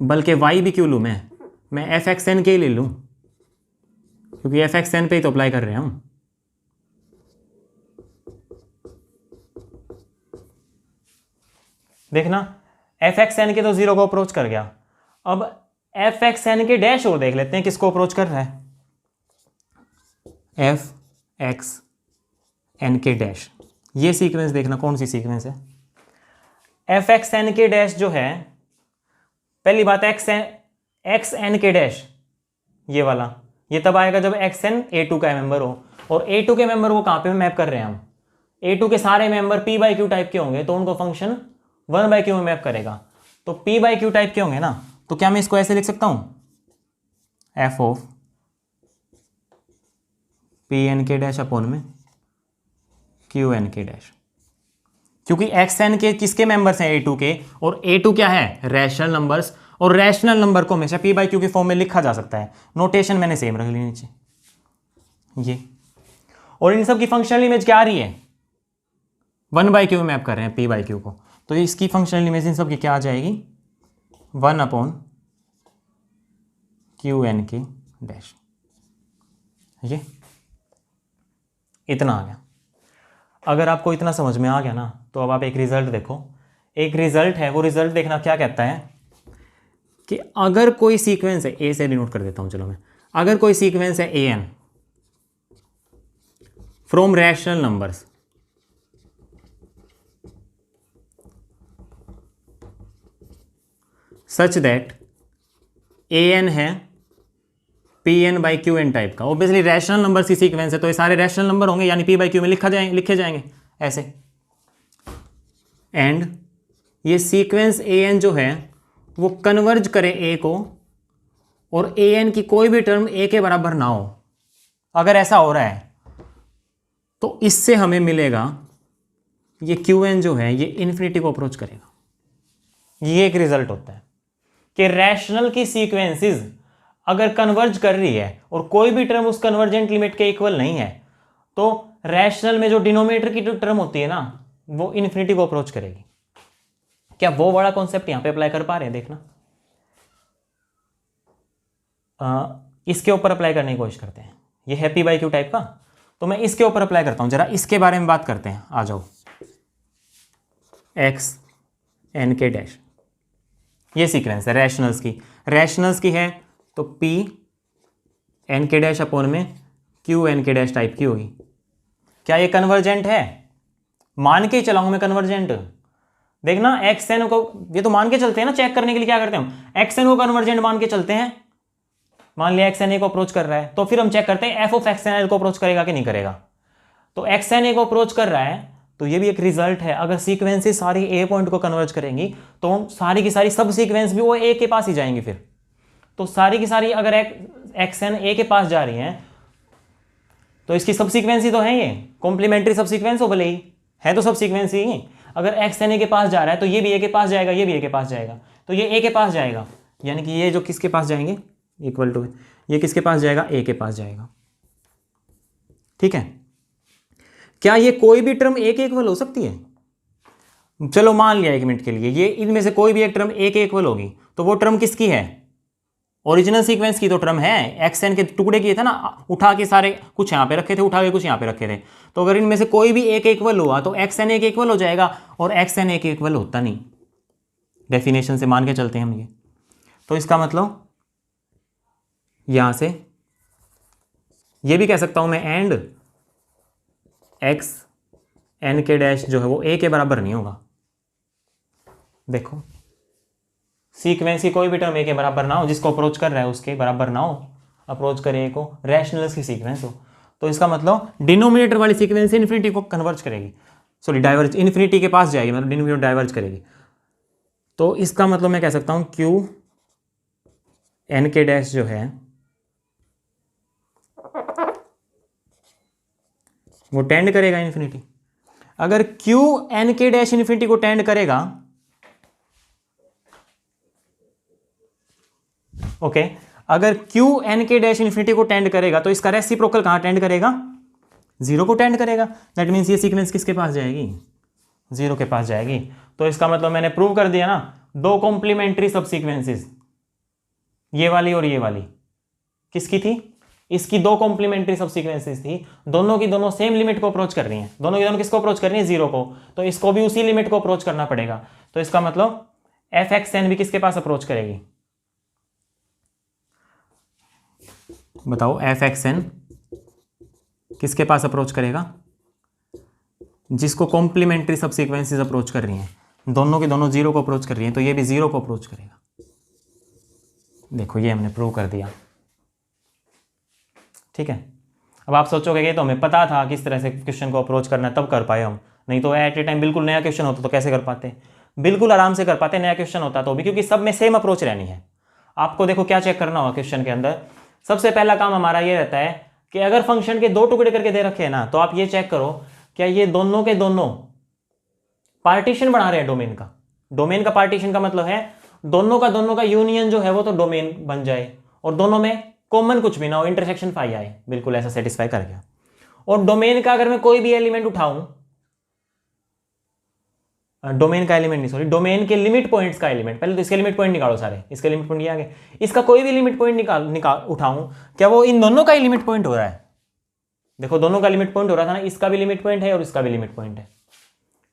बल्कि वाई भी क्यों लूं, मैं एफ एक्स एन के ही ले लूं, क्योंकि एफ एक्स एन पे ही तो अप्लाई कर रहे हैं हम। देखना एफ एक्स एन के तो जीरो को अप्रोच कर गया, अब एफ एक्स एन के डैश और देख लेते हैं किसको अप्रोच कर रहा है। एफ एक्स एन के डैश, ये सीक्वेंस देखना कौन सी सीक्वेंस है। एफ एक्स एन के डैश जो है, पहली बात एक्स एन के डैश ये वाला, ये तब आएगा जब एक्स एन A2 का मेंबर हो, और A2 के मेंबर को कहां पे मैप कर रहे हैं हम? A2 के सारे member P by Q type के होंगे, तो उनको फंक्शन 1 बाई क्यू में मैप करेगा, तो P बाई क्यू टाइप के होंगे ना, तो क्या मैं इसको ऐसे लिख सकता हूं, एफ ऑफ पी एन के डैश अपॉन में क्यू एन के डैश, क्योंकि एक्स एन के किसके मेंबर्स हैं? A2 के, और A2 क्या है? रैशनल नंबर्स, और रैशनल नंबर को हमेशा P बाई क्यू के फॉर्म में लिखा जा सकता है। नोटेशन मैंने सेम रख ली नीचे ये, और इन सब की फंक्शनल इमेज क्या आ रही है? 1 बाई क्यू में मैप कर रहे हैं P बाई क्यू को, तो इसकी फंक्शनल इमेज इन सब की क्या आ जाएगी? 1 अपॉन क्यू एन के डैश। ये इतना आ गया। अगर आपको इतना समझ में आ गया ना, तो अब आप एक रिजल्ट देखो, एक रिजल्ट है, वो रिजल्ट देखना क्या कहता है कि अगर कोई सीक्वेंस है, ए से डिनोट कर देता हूं चलो मैं, अगर कोई सीक्वेंस है AN from rational numbers such that AN है PN बाई QN टाइप का, ऑब्वियसली रैशनल नंबर की सीक्वेंस है तो ये सारे रैशनल नंबर होंगे, यानी P बाई क्यू में लिखे जाएंगे ऐसे। एंड ये सीक्वेंस AN जो है वो कन्वर्ज करे A को, और AN की कोई भी टर्म A के बराबर ना हो। अगर ऐसा हो रहा है तो इससे हमें मिलेगा ये QN जो है ये इन्फिनिटी को अप्रोच करेगा। ये एक रिजल्ट होता है कि रैशनल की सीक्वेंसेस अगर कन्वर्ज कर रही है और कोई भी टर्म उस कन्वर्जेंट लिमिट के इक्वल नहीं है, तो रैशनल में जो डिनोमिनेटर की जो टर्म होती है ना, वो इन्फिनिटी को अप्रोच करेगी। क्या वो बड़ा कॉन्सेप्ट यहां पे अप्लाई कर पा रहे हैं? देखना, इसके ऊपर अप्लाई करने की कोशिश करते हैं। ये है P बाई क्यू टाइप का, तो मैं इसके ऊपर अप्लाई करता हूं। जरा इसके बारे में बात करते हैं, आ जाओ। एक्स एन के डैश, ये सीक्वेंस है रैशनल्स की। रैशनल्स की है तो पी एन के डैश अपॉन में क्यू एन के डैश टाइप की होगी। क्या ये कन्वर्जेंट है? मान के ही चलाऊं मैं कन्वर्जेंट। देखना एक्स एन को, ये तो मान के चलते हैं ना, चेक करने के लिए क्या करते हैं हम, एक्स एन को कन्वर्जेंट मान के चलते हैं। मान लिया एक्स एन ए को अप्रोच कर रहा है तो फिर हम चेक करते हैं f of x n l को अप्रोच करेगा कि नहीं करेगा। तो एक्स एन ए को अप्रोच कर रहा है तो ये भी एक रिजल्ट है। अगर सीक्वेंसेस सारी ए पॉइंट को कन्वर्ज करेंगी तो सारी की सारी सब सीक्वेंस भी वो ए के पास ही जाएंगी फिर। तो सारी की सारी अगर एक्स एन ए के पास जा रही हैं तो इसकी सब सीक्वेंस ही तो है, ये कॉम्प्लीमेंट्री सब सीक्वेंस हो भले ही है तो सब सीक्वेंस ही। अगर एक्स एन ए के पास जा रहा है तो ये भी ए के पास जाएगा, ये भी ए के पास जाएगा, तो ये ए के पास जाएगा, यानी कि ये जो किसके पास जाएंगे इक्वल टू, ये किसके पास जाएगा, ए के पास जाएगा। ठीक है, क्या ये कोई भी टर्म ए के इक्वल हो सकती है? चलो मान लिया 1 मिनट के लिए ये इनमें से कोई भी एक टर्म ए के इक्वल होगी, तो वो टर्म किसकी है? ओरिजिनल सीक्वेंस की तो टर्म है, एक्स एन के टुकड़े किए थे ना, उठा के सारे कुछ यहाँ पे रखे थे, उठा के कुछ यहाँ पे रखे थे। तो अगर इनमें से कोई भी ए के इक्वल हुआ तो एक्स एन ए के इक्वल हो जाएगा, और एक्स एन ए के इक्वल होता नहीं, डेफिनेशन से मान के चलते हैं हम ये। तो इसका मतलब यहां से ये भी कह सकता हूं मैं एंड एक्स एन के डैश जो है वो ए के बराबर नहीं होगा। देखो सीक्वेंस की कोई भी टर्म ए के बराबर ना हो, जिसको अप्रोच कर रहा है उसके बराबर ना हो, अप्रोच करे ए को, रैशनल्स की सीक्वेंस हो, तो इसका मतलब डिनोमिनेटर वाली सीक्वेंस इन्फिनिटी को कन्वर्ज करेगी, सॉरी डाइवर्ज, इन्फिनिटी के पास जाएगी, मतलब डिनोमिनेटर डाइवर्ज करेगी। तो इसका मतलब मैं कह सकता हूं क्यू एन के डैश जो है वो टेंड करेगा इन्फिनिटी। अगर क्यू एन के डैश इन्फिनिटी को टेंड करेगा, ओके, अगर क्यू एन के डैश इन्फिनिटी को टेंड करेगा तो इसका रेसिप्रोकल कहां टेंड करेगा? 0 को टेंड करेगा। दैट मीन्स ये सीक्वेंस किसके पास जाएगी? 0 के पास जाएगी। तो इसका मतलब मैंने प्रूव कर दिया ना, दो कॉम्प्लीमेंट्री सब सीक्वेंसेस, ये वाली और ये वाली किसकी थी? इसकी दो कॉम्प्लीमेंट्री सब सीक्वेंसेस थी, दोनों की दोनों सेम लिमिट को अप्रोच कर रही हैं, दोनों की दोनों किसको अप्रोच कर रही हैं? 0 को। तो इसको भी उसी लिमिट को अप्रोच करना पड़ेगा। तो इसका मतलब एफ एक्स एन भी किसके पास अप्रोच करेगी? बताओ, एफ एक्स एन किसके पास अप्रोच करेगा? जिसको कॉम्प्लीमेंट्री सब सीक्वेंसेस अप्रोच कर रही हैं, दोनों के दोनों 0 को अप्रोच कर रही हैं, तो ये भी 0 को अप्रोच करेगा। देखो ये हमने प्रूव कर दिया। ठीक है, अब आप सोचोगे कि तो हमें पता था किस तरह से क्वेश्चन को अप्रोच करना है, तब कर पाए हम, नहीं तो एट ए टाइम बिल्कुल नया क्वेश्चन होता तो कैसे कर पाते? बिल्कुल आराम से कर पाते, नया क्वेश्चन होता तो भी, क्योंकि सब में सेम अप्रोच रहनी है। आपको देखो क्या चेक करना होगा क्वेश्चन के अंदर, सबसे पहला काम हमारा ये रहता है कि अगर फंक्शन के 2 टुकड़े करके दे रखे हैं ना, तो आप ये चेक करो क्या ये दोनों के दोनों पार्टीशन बना रहे हैं डोमेन का। डोमेन का पार्टीशन का मतलब है दोनों का यूनियन जो है वो तो डोमेन बन जाए, और दोनों में कॉमन कुछ भी ना हो, इंटरसेक्शन पाई आए, बिल्कुल ऐसा सेटिस्फाई कर गया। और डोमेन का अगर मैं कोई भी एलिमेंट उठाऊं, डोमेन का एलिमेंट नहीं, सॉरी, डोमेन के लिमिट पॉइंट्स का एलिमेंट, पहले तो इसके लिमिट पॉइंट निकालो सारे, इसके लिमिट पॉइंट ये आ गए, इसका कोई भी लिमिट पॉइंट निकाल उठाऊं, क्या वो इन दोनों का ही लिमिट पॉइंट हो रहा है? देखो दोनों का लिमिट पॉइंट हो रहा था ना, इसका भी लिमिट पॉइंट है और इसका भी लिमिट पॉइंट है।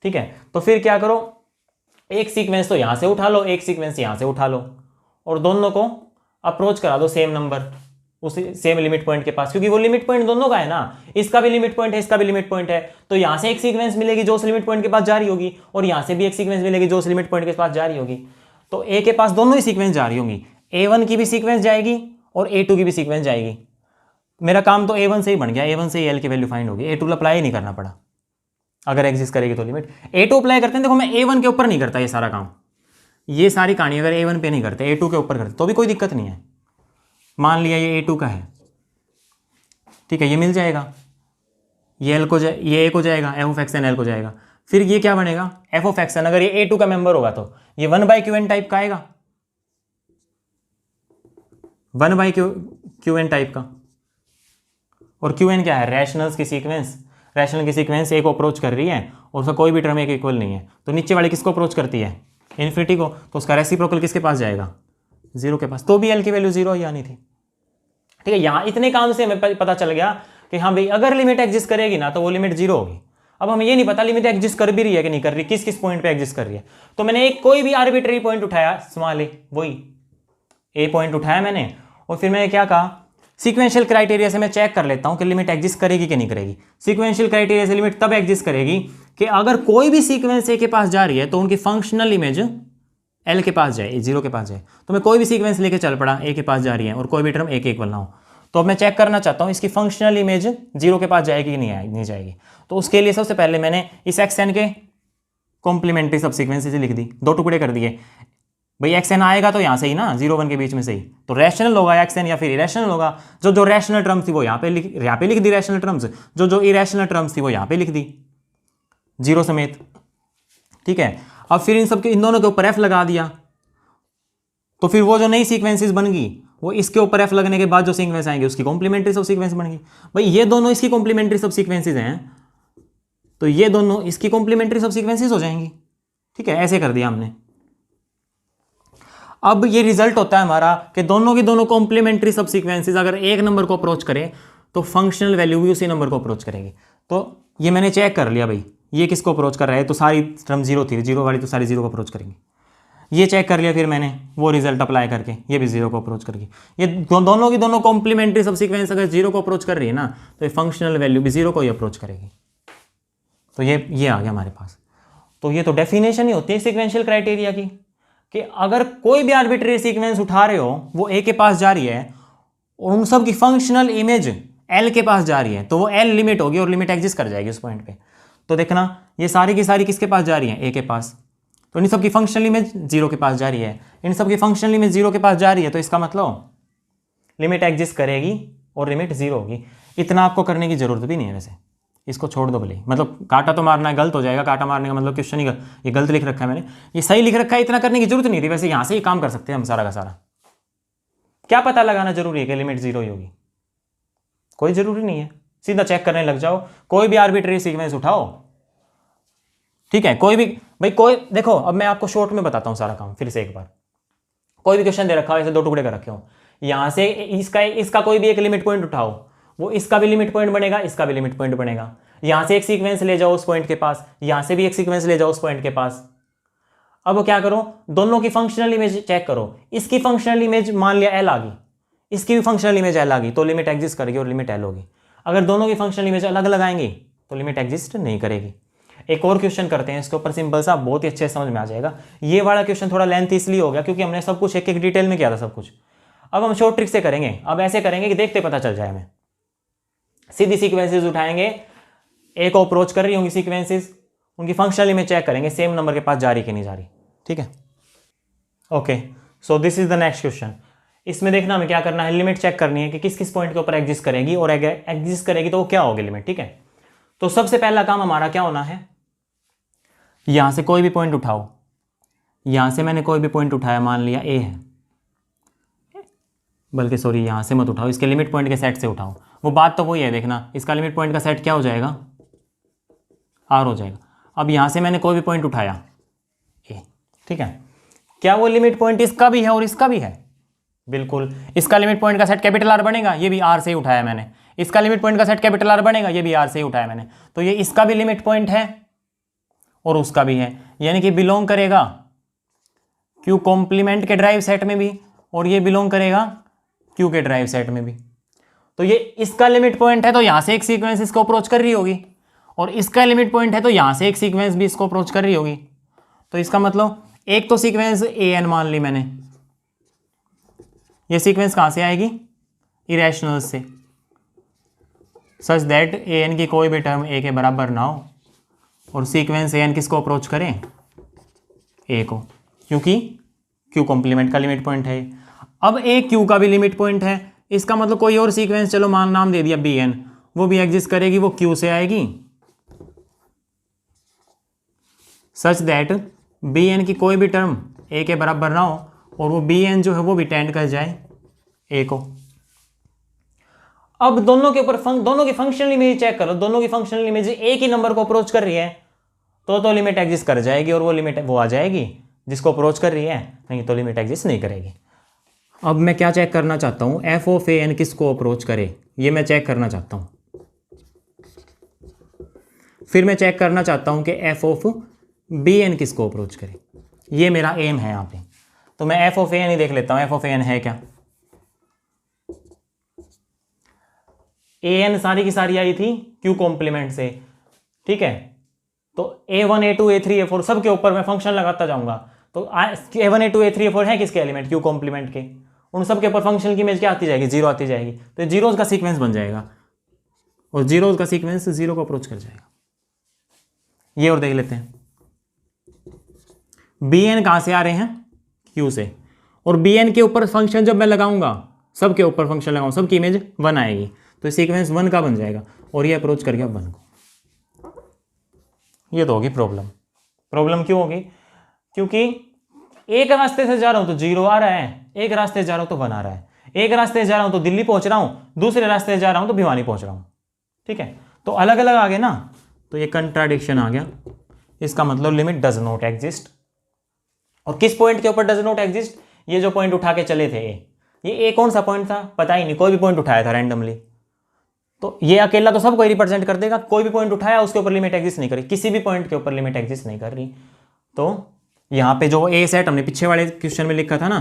ठीक है, तो फिर क्या करो, एक सीक्वेंस तो यहां से उठा लो, एक सीक्वेंस यहां से उठा लो, और दोनों को अप्रोच करा दो सेम नंबर, उसी सेम लिमिट पॉइंट के पास, क्योंकि वो लिमिट पॉइंट दोनों का है ना, इसका भी लिमिट पॉइंट है, इसका भी लिमिट पॉइंट है। तो यहां से एक सीक्वेंस मिलेगी जो उस लिमिट पॉइंट के पास जा रही होगी, और यहां से भी एक सीक्वेंस मिलेगी जो उस लिमिट पॉइंट के पास जा रही होगी। तो ए के पास दोनों ही सीक्वेंस जा रही होंगी, A1 की भी सीक्वेंस जाएगी और A2 की भी सीक्वेंस जाएगी। मेरा काम तो A1 से ही बन गया, A1 से ही L की वैल्यू फाइंड होगी, A2 अप्लाई ही नहीं करना पड़ा। अगर एग्जिस्ट करेगी तो लिमिट A2 अप्लाई करते हैं। देखो मैं A1 के ऊपर नहीं करता ये सारा काम, ये सारी कहानी अगर A1 पे नहीं करते, A2 के ऊपर करते तो भी कोई दिक्कत नहीं है। मान लिया ये A2 का है, ठीक है, ये मिल जाएगा, ये L को ये A को जाएगा, f of x n L को जाएगा। फिर ये क्या बनेगा, एफ ऑफ एक्स एन, अगर ये A2 का मेंबर होगा तो ये 1/QN टाइप का आएगा, 1/QN टाइप का। और QN क्या है? रैशनल्स की सीक्वेंस। रैशनल की सीक्वेंस A को अप्रोच कर रही है और उसका कोई भी टर्म A के इक्वल नहीं है, तो नीचे वाली किसको अप्रोच करती है? इन्फिनिटी को। तो उसका रेसिप्रोकल किसके पास जाएगा? 0 के पास। तो भी L की वैल्यू 0 ही आनी थी। ठीक है, यहां इतने काम से हमें पता चल गया कि हाँ भाई अगर लिमिट एग्जिस्ट करेगी ना तो वो लिमिट 0 होगी, अब हमें ये नहीं पता लिमिट एग्जिस्ट कर भी रही है कि नहीं कर रही, किस किस पॉइंट पे एग्जिस्ट कर रही है। तो मैंने एक कोई भी आर्बिट्ररी पॉइंट उठाया, स्मॉल ए, वही ए पॉइंट उठाया मैंने, और फिर मैंने क्या कहा, सीक्वेंशियल क्राइटेरिया से मैं चेक कर लेता हूं कि लिमिट एग्जिस्ट करेगी कि नहीं करेगी। सीक्वेंशियल क्राइटेरिया से लिमिट तब एग्जिस्ट करेगी कि अगर कोई भी सीक्वेंस ए के पास जा रही है तो उनकी फंक्शनल इमेज एल के पास जाए, जीरो के पास जाए। तो मैं कोई भी सीक्वेंस लेके चल पड़ा, ए के पास जा रही है और कोई भी टर्म ए के इक्वल ना हो, तो अब मैं चेक करना चाहता हूँ इसकी फंक्शनल इमेज जीरो के पास जाएगी कि नहीं जाएगी। तो उसके लिए सबसे पहले मैंने इस एक्स एन के कॉम्प्लीमेंट्री सब सीक्वेंसेज लिख दी, दो टुकड़े कर दिए। भाई एक्स एन आएगा तो यहाँ से ही ना, 0 1 के बीच में से ही, तो रैशनल होगा एक्स एन या फिर इरेशनल होगा। जो रैशनल टर्म्स थी वो यहाँ पे लिख दी रैशनल टर्म्स, जो इरेशनल टर्म्स थी वो यहाँ पे लिख दी जीरो समेत, ठीक है। अब फिर इन दोनों के ऊपर एफ लगा दिया, तो फिर वो जो नई सीक्वेंसेस बन गई वो इसके ऊपर एफ लगने के बाद जो सीक्वेंस आएंगे उसकी कॉम्प्लीमेंट्री सब सीक्वेंस बन गई। भाई ये दोनों इसकी कॉम्प्लीमेंट्री सब सीक्वेंसेस हैं, तो ये दोनों इसकी कॉम्प्लीमेंट्री सब सीक्वेंसेस हो जाएंगी, ठीक है। ऐसे कर दिया हमने। अब ये रिजल्ट होता है हमारा कि दोनों की दोनों कॉम्प्लीमेंट्री सब सीक्वेंसेस अगर एक नंबर को अप्रोच करें तो फंक्शनल वैल्यू भी उसी नंबर को अप्रोच करेगी। तो ये मैंने चेक कर लिया, भाई ये किसको अप्रोच कर रहा है, तो सारी टर्म जीरो थी, जीरो वाली तो सारी जीरो को अप्रोच करेंगी। ये चेक कर लिया फिर मैंने वो रिजल्ट अप्लाई करके, ये भी जीरो को अप्रोच करके। ये दोनों की दोनों कॉम्प्लीमेंट्री सब सीक्वेंस अगर जीरो को अप्रोच कर रही है ना, तो ये फंक्शनल वैल्यू भी जीरो को ही अप्रोच करेगी। तो ये आ गया हमारे पास। तो ये तो डेफिनेशन ही होती है सीक्वेंशियल क्राइटेरिया की, कि अगर कोई भी आर्बिट्ररी सीक्वेंस उठा रहे हो, वो ए के पास जा रही है और उन सब की फंक्शनल इमेज एल के पास जा रही है, तो वो एल लिमिट होगी और लिमिट एग्जिस्ट कर जाएगी उस पॉइंट पे। तो देखना ये सारी की सारी किसके पास जा रही है, ए के पास, तो इन सब की फंक्शनल इमेज जीरो के पास जा रही है, इन सब की फंक्शनल इमेज जीरो के पास जा रही है, तो इसका मतलब लिमिट एग्जिस्ट करेगी और लिमिट जीरो होगी। इतना आपको करने की जरूरत भी नहीं है, वैसे इसको छोड़ दो भले, मतलब काटा तो मारना है, गलत हो जाएगा, काटा मारने का मतलब क्वेश्चन ही ये गलत लिख रखा है मैंने, ये सही लिख रखा है, इतना करने की जरूरत नहीं थी। वैसे यहाँ से ही काम कर सकते हैं हम सारा का सारा। क्या पता लगाना जरूरी है कि लिमिट जीरो ही होगी, कोई जरूरी नहीं है, सीधा चेक करने लग जाओ। कोई भी आर्बिट्ररी सीक्वेंस उठाओ, ठीक है, कोई भी, भाई कोई देखो, अब मैं आपको शॉर्ट में बताता हूँ सारा काम फिर से एक बार। कोई भी क्वेश्चन दे रखा हो, ऐसे दो टुकड़े कर रखे हो, यहाँ से इसका कोई भी एक लिमिट पॉइंट उठाओ, वो इसका भी लिमिट पॉइंट बनेगा, इसका भी लिमिट पॉइंट बनेगा। यहाँ से एक सीक्वेंस ले जाओ उस पॉइंट के पास, यहाँ से भी एक सीक्वेंस ले जाओ उस पॉइंट के पास। अब क्या करो, दोनों की फंक्शनल इमेज चेक करो। इसकी फंक्शनल इमेज मान लिया एल आ गई, इसकी भी फंक्शनल इमेज एल आ गई, तो लिमिट एग्जिस्ट करेगी और लिमिट एल होगी। अगर दोनों की फंक्शनल इमेज अलग लगाएंगे तो लिमिट एग्जिस्ट नहीं करेगी। एक और क्वेश्चन करते हैं इसके ऊपर, सिंपल सा, बहुत ही अच्छे समझ में आ जाएगा। ये वाला क्वेश्चन थोड़ा लेंथ इसलिए हो गया क्योंकि हमने सब कुछ एक एक डिटेल में किया था सब कुछ। अब हम शॉर्ट ट्रिक से करेंगे। अब ऐसे करेंगे कि देखते पता चल जाए हमें। सीधी सीक्वेंसेस उठाएंगे, ए को अप्रोच कर रही होंगी सीक्वेंसेस, उनकी फंक्शनल इमेज चेक करेंगे सेम नंबर के पास जा रही कि नहीं जा रही, ठीक है। Okay, so this is the next question. इसमें देखना हमें क्या करना है, लिमिट चेक करनी है कि किस किस पॉइंट के ऊपर एग्जिस्ट करेगी, और एग्जिस्ट करेगी तो वो क्या होगी लिमिट, ठीक है। तो सबसे पहला काम हमारा क्या होना है, यहां से कोई भी पॉइंट उठाओ। यहां से मैंने कोई भी पॉइंट उठाया, मान लिया ए है, बल्कि सॉरी यहां से मत उठाओ, इसके लिमिट पॉइंट के सेट से उठाओ। वो बात तो वही है, देखना इसका लिमिट पॉइंट का सेट क्या हो जाएगा, आर हो जाएगा। अब यहां से मैंने कोई भी पॉइंट उठाया ए, ठीक है, क्या वो लिमिट पॉइंट इसका भी है और इसका भी है, बिल्कुल। इसका लिमिट पॉइंट का सेट कैपिटल आर बनेगा, ये भी आर से ही उठाया मैंने। इसका लिमिट पॉइंट का सेट कैपिटल आर बनेगा, ये भी आर से ही उठाया मैंने। तो ये इसका भी लिमिट पॉइंट है और उसका भी है, यानी कि बिलोंग करेगा क्यू कॉम्प्लीमेंट के ड्राइव सेट में भी, और ये बिलोंग करेगा क्यू के ड्राइव सेट में भी। तो ये इसका लिमिट पॉइंट है तो यहां से एक सीक्वेंस इसको अप्रोच कर रही होगी, और इसका लिमिट पॉइंट है तो यहां से एक सीक्वेंस भी इसको अप्रोच कर रही होगी। तो इसका मतलब एक तो सीक्वेंस ए एन मान ली मैंने, ये सीक्वेंस कहां से आएगी, इरेशनल से, सच दैट ए एन की कोई भी टर्म ए के बराबर ना हो, और सीक्वेंस ए एन किसको अप्रोच करें, ए को, क्योंकि क्यू कॉम्प्लीमेंट का लिमिट पॉइंट है। अब ए क्यू का भी लिमिट पॉइंट है, इसका मतलब कोई और सीक्वेंस, चलो मान नाम दे दिया बी एन, वो भी एग्जिस्ट करेगी, वो क्यू से आएगी, सच दैट बी एन की कोई भी टर्म ए के बराबर ना हो, और वो बी एन जो है वो भी टेंड कर जाए ए को। अब दोनों के ऊपर दोनों की फंक्शनल इमेज चेक करो, दोनों की फंक्शनल इमेज एक ही नंबर को अप्रोच कर रही है तो लिमिट एग्जिस्ट कर जाएगी, और वो लिमिट वो आ जाएगी जिसको अप्रोच कर रही है, नहीं तो लिमिट एग्जिस्ट नहीं करेगी। अब मैं क्या चेक करना चाहता हूं, एफ ऑफ ए एन किसको अप्रोच करे, ये मैं चेक करना चाहता हूं। फिर मैं चेक करना चाहता हूँ कि एफ ऑफ बी एन किसको अप्रोच करे। ये मेरा एम है यहाँ पे, तो मैं एफ ऑफ ए एन ही देख लेता हूँ, एफ ऑफ ए एन है क्या। ए एन सारी की सारी आई थी क्यू कॉम्प्लीमेंट से, ठीक है। तो A1 A2 A3 A4 सब के ऊपर मैं फंक्शन लगाता जाऊंगा। तो A1 A2 A3 A4 है किसके एलिमेंट, क्यू कॉम्प्लीमेंट के, उन सब के ऊपर फंक्शन की इमेज क्या आती जाएगी, जीरो आती जाएगी। तो जीरोज का सीक्वेंस बन जाएगा और जीरोज का सीक्वेंस जीरो को अप्रोच कर जाएगा। ये और देख लेते हैं, बी एन कहां से आ रहे हैं, क्यू से, और बी एन के ऊपर फंक्शन जब मैं लगाऊंगा, सब के ऊपर फंक्शन लगाऊंगा, सबकी इमेज 1 आएगी, तो सीक्वेंस 1 का बन जाएगा और ये अप्रोच कर गया 1 को। ये तो होगी प्रॉब्लम। प्रॉब्लम क्यों होगी, क्योंकि एक रास्ते से जा रहा हूं तो जीरो आ रहा है, एक रास्ते से जा रहा हूं तो 1 आ रहा है, एक रास्ते से जा रहा हूं तो दिल्ली पहुंच रहा हूं, दूसरे रास्ते से जा रहा हूं तो भिवानी पहुंच रहा हूं, ठीक है। तो अलग अलग आ गए ना, तो ये कंट्राडिक्शन आ गया। इसका मतलब लिमिट डज नॉट एग्जिस्ट। और किस पॉइंट के ऊपर डज नॉट एग्जिस्ट, ये जो पॉइंट उठा के चले थे, ये ए कौन सा पॉइंट था पता ही नहीं, कोई भी पॉइंट उठाया था रैंडमली, तो ये अकेला तो सबको रिप्रेजेंट कर देगा। कोई भी पॉइंट उठाया उसके ऊपर लिमिट एग्जिस्ट नहीं करी, किसी भी पॉइंट के ऊपर लिमिट एग्जिस्ट नहीं कर रही। तो यहाँ पे जो ए सेट हमने पीछे वाले क्वेश्चन में लिखा था ना,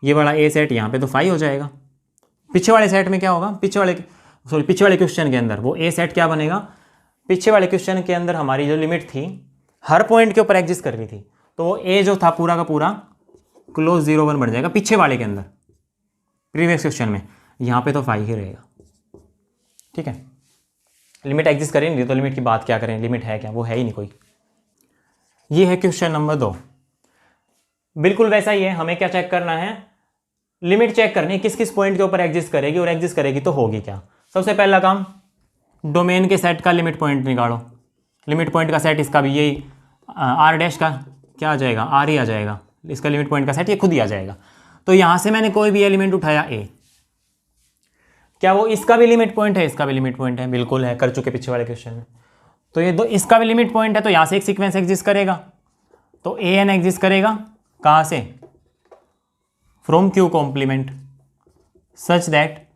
ये वाला ए सेट यहाँ पे तो 5 हो जाएगा। पीछे वाले सेट में क्या होगा, पीछे वाले क्वेश्चन के अंदर वो ए सेट क्या बनेगा, पीछे वाले क्वेश्चन के अंदर हमारी जो लिमिट थी हर पॉइंट के ऊपर एग्जिस्ट कर रही थी, तो वो ए जो था पूरा का पूरा क्लोज 0 1 बन जाएगा पीछे वाले के अंदर, प्रीवियस क्वेश्चन में। यहाँ पे तो 5 ही रहेगा, ठीक है। लिमिट एग्जिस्ट करें नहीं तो लिमिट की बात क्या करें, लिमिट है क्या, वो है ही नहीं कोई। ये है क्वेश्चन नंबर 2, बिल्कुल वैसा ही है। हमें क्या चेक करना है, लिमिट चेक करनी है किस किस पॉइंट के ऊपर एग्जिस्ट करेगी, और एग्जिस्ट करेगी तो होगी क्या। सबसे पहला काम, डोमेन के सेट का लिमिट पॉइंट निकालो। लिमिट पॉइंट का सेट इसका भी यही आर डैश का क्या आ जाएगा, आर ही आ जाएगा, इसका लिमिट पॉइंट का सेट ये खुद ही आ जाएगा। तो यहां से मैंने कोई भी एलिमेंट उठाया ए, क्या वो इसका भी लिमिट पॉइंट है, इसका भी लिमिट पॉइंट है, बिल्कुल है, कर चुके पीछे वाले क्वेश्चन में। तो ये दो इसका भी लिमिट पॉइंट है, तो यहां से एक सीक्वेंस एग्जिस्ट करेगा, तो ए एन एग्जिस्ट करेगा कहां से, from q complement, such that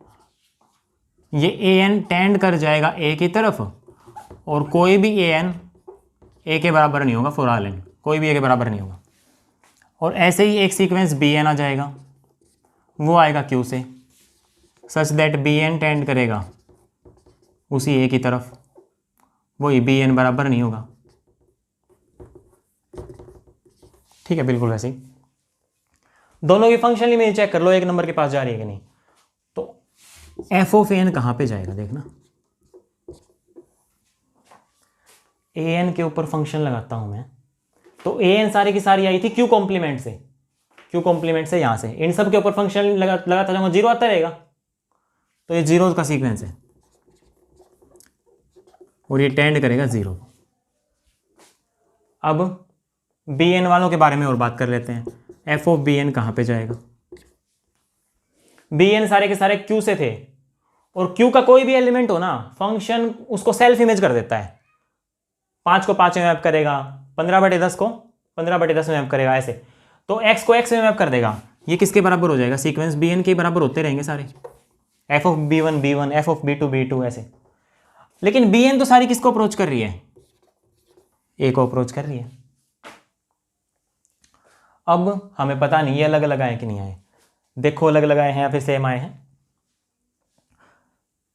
ये ए एन टेंड कर जाएगा ए की तरफ, और कोई भी ए एन ए के बराबर नहीं होगा फॉर ऑल एन, कोई भी ए के बराबर नहीं होगा। और ऐसे ही एक सीक्वेंस बी एन आ जाएगा, वो आएगा क्यू से, such that b n tend करेगा उसी ए की तरफ, वही बी एन बराबर नहीं होगा, ठीक है। बिल्कुल वैसे ही दोनों की फंक्शन इमेज चेक कर लो, एक नंबर के पास जा रही है कि नहीं। तो एफ ऑफ एन कहां पे जाएगा देखना, ए एन के ऊपर फंक्शन लगाता हूं मैं, तो ए एन सारी की सारी आई थी क्यू कॉम्प्लीमेंट से, क्यू कॉम्प्लीमेंट से यहां से इन सब के ऊपर फंक्शन लगाता जाऊंगा, जीरो आता रहेगा, तो ये जीरो का सीक्वेंस है और ये टेंड करेगा 0। अब बी एन वालों के बारे में और बात कर लेते हैं। एफ ऑफ बी एन कहां पे जाएगा, बी एन सारे के सारे क्यू से थे, और क्यू का कोई भी एलिमेंट हो ना, फंक्शन उसको सेल्फ इमेज कर देता है। 5 को 5 में मैप करेगा, 15/10 को 15/10 में मैप करेगा, ऐसे। तो x को x में मैप कर देगा, ये किसके बराबर हो जाएगा, सीक्वेंस बी एन के बराबर होते रहेंगे सारे, F of B1 B1, F of B2 B2 ऐसे। लेकिन बी एन तो सारी किसको अप्रोच कर रही है, ए को अप्रोच कर रही है। अब हमें पता नहीं ये अलग अलग आए कि नहीं आए, देखो अलग अलग आए हैं या फिर सेम आए हैं।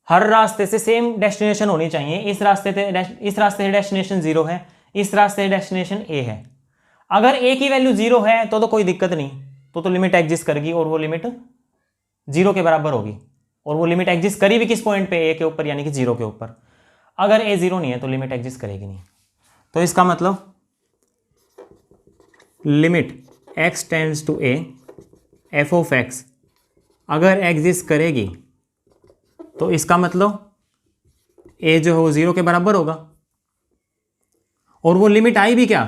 हर रास्ते से सेम डेस्टिनेशन होनी चाहिए। इस रास्ते से डेस्टिनेशन 0 है, इस रास्ते से डेस्टिनेशन ए है। अगर ए की वैल्यू 0 है तो कोई दिक्कत नहीं, तो लिमिट एग्जिस्ट करेगी और वो लिमिट 0 के बराबर होगी, और वो लिमिट एग्जिस्ट करी भी किस पॉइंट पे, ए के ऊपर, यानी कि 0 के ऊपर। अगर ए 0 नहीं है तो लिमिट एग्जिस्ट करेगी नहीं। तो इसका मतलब limit x tends to a, f of x अगर एग्जिस्ट करेगी तो इसका मतलब ए जो है वो 0 के बराबर होगा। और वो लिमिट आई भी क्या,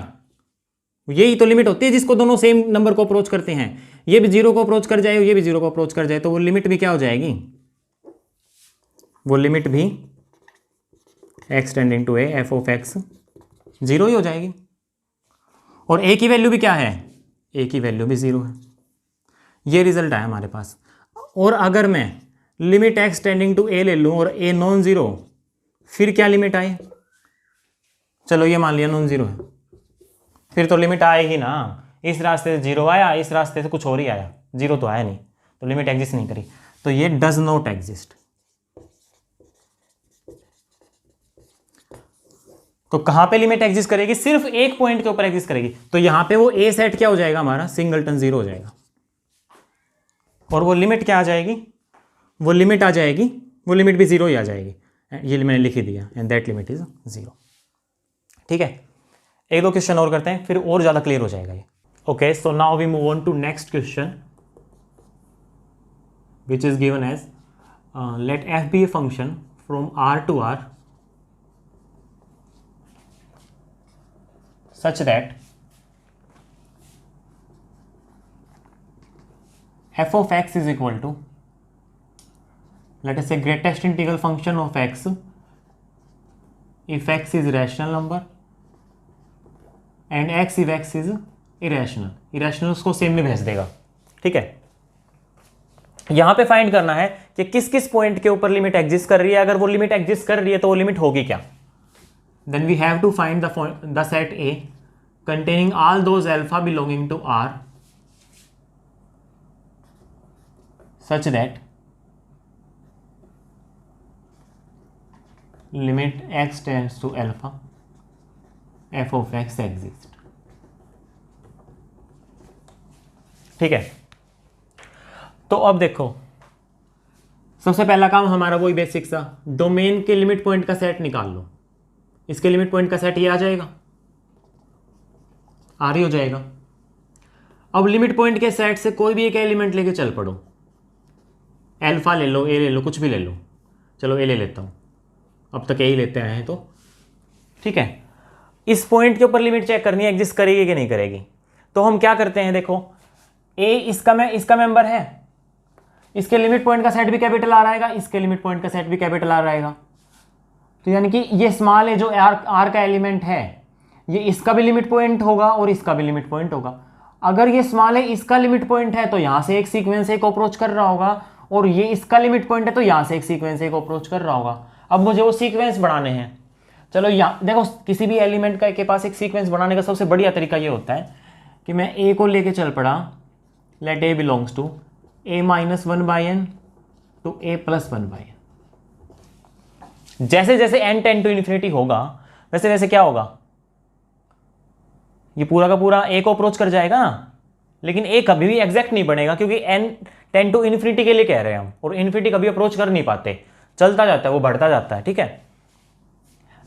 यही तो लिमिट होती है जिसको दोनों सेम नंबर को अप्रोच करते हैं, ये भी 0 को अप्रोच कर जाए, ये भी 0 को अप्रोच कर जाए, तो वो लिमिट भी क्या हो जाएगी, वो लिमिट भी x tending to a, f of x 0 ही हो जाएगी। और ए की वैल्यू भी क्या है, ए की वैल्यू भी 0 है। ये रिजल्ट आया हमारे पास। और अगर मैं लिमिट x टेंडिंग टू ए ले लूँ और ए नॉन 0, फिर क्या लिमिट आए, चलो ये मान लिया नॉन जीरो है, फिर तो लिमिट आएगी ना। इस रास्ते से जीरो आया, इस रास्ते से कुछ और ही आया, जीरो तो आया नहीं, तो लिमिट एग्जिस्ट नहीं करी, तो ये डज नॉट एग्जिस्ट। तो कहां पे लिमिट एग्जिस्ट करेगी? सिर्फ एक पॉइंट के ऊपर एग्जिस्ट करेगी। तो यहां पे वो ए सेट क्या हो जाएगा हमारा? सिंगलटन जीरो हो जाएगा। और वो लिमिट क्या आ जाएगी? वो लिमिट आ जाएगी, वो लिमिट भी जीरो ही आ जाएगी। ये मैंने लिख ही दिया, and that limit is zero. ठीक है, एक दो क्वेश्चन और करते हैं, फिर और ज्यादा क्लियर हो जाएगा ये। Okay, so now we move on to next question which is given as let f be a function from R to R such that f of x is equal to, let us say, greatest integral function of x if x is rational number and x if x is irrational. irrational उसको same में भेज देगा। ठीक है, यहां पे find करना है कि किस किस पॉइंट के ऊपर लिमिट एग्जिस्ट कर रही है। अगर वो लिमिट एग्जिस्ट कर रही है तो वो लिमिट होगी क्या? Then we have to find the set a containing all those alpha belonging to r such that limit x tends to alpha f of x exist. ठीक है, तो अब देखो, सबसे पहला काम हमारा वही बेसिक सा, डोमेन के लिमिट पॉइंट का सेट निकाल लो। इसके लिमिट पॉइंट का सेट ये आ जाएगा, आर ही हो जाएगा। अब लिमिट पॉइंट के सेट से कोई भी एक एलिमेंट लेके चल पड़ो, एल्फा ले लो, ए ले लो, कुछ भी ले लो। चलो ए ले लेता हूं, अब तक ए ही लेते आए हैं तो ठीक है। इस पॉइंट के ऊपर लिमिट चेक करनी है एग्जिस्ट करेगी कि नहीं करेगी। तो हम क्या करते हैं, देखो ए इसका मेंबर है, इसके लिमिट पॉइंट का सेट भी कैपिटल आ रहेगा, इसके लिमिट पॉइंट का सेट भी कैपिटल आ रहेगा। तो यानी कि ये स्मॉल है जो आर का एलिमेंट है, ये इसका भी लिमिट पॉइंट होगा और इसका भी लिमिट पॉइंट होगा। अगर ये स्मॉल है, इसका लिमिट पॉइंट है, तो यहां से एक सीक्वेंस एक अप्रोच कर रहा होगा, और ये इसका लिमिट पॉइंट है तो यहां से एक सीक्वेंस एक अप्रोच कर रहा होगा। अब मुझे वो सीक्वेंस बढ़ाने हैं। चलो यहाँ देखो, किसी भी एलिमेंट का के पास एक सीक्वेंस बनाने का सबसे बढ़िया तरीका ये होता है कि मैं ए को लेके चल पड़ा, let a belongs to a minus 1/n to a plus 1/n। जैसे जैसे n टेंड टू इन्फिनिटी होगा वैसे वैसे क्या होगा, ये पूरा का पूरा a को अप्रोच कर जाएगा ना, लेकिन a कभी भी एग्जैक्ट नहीं बनेगा क्योंकि n टेंड टू इन्फिनिटी के लिए कह रहे हैं हम, और इन्फिनिटी कभी अप्रोच कर नहीं पाते, चलता जाता है, वो बढ़ता जाता है। ठीक है,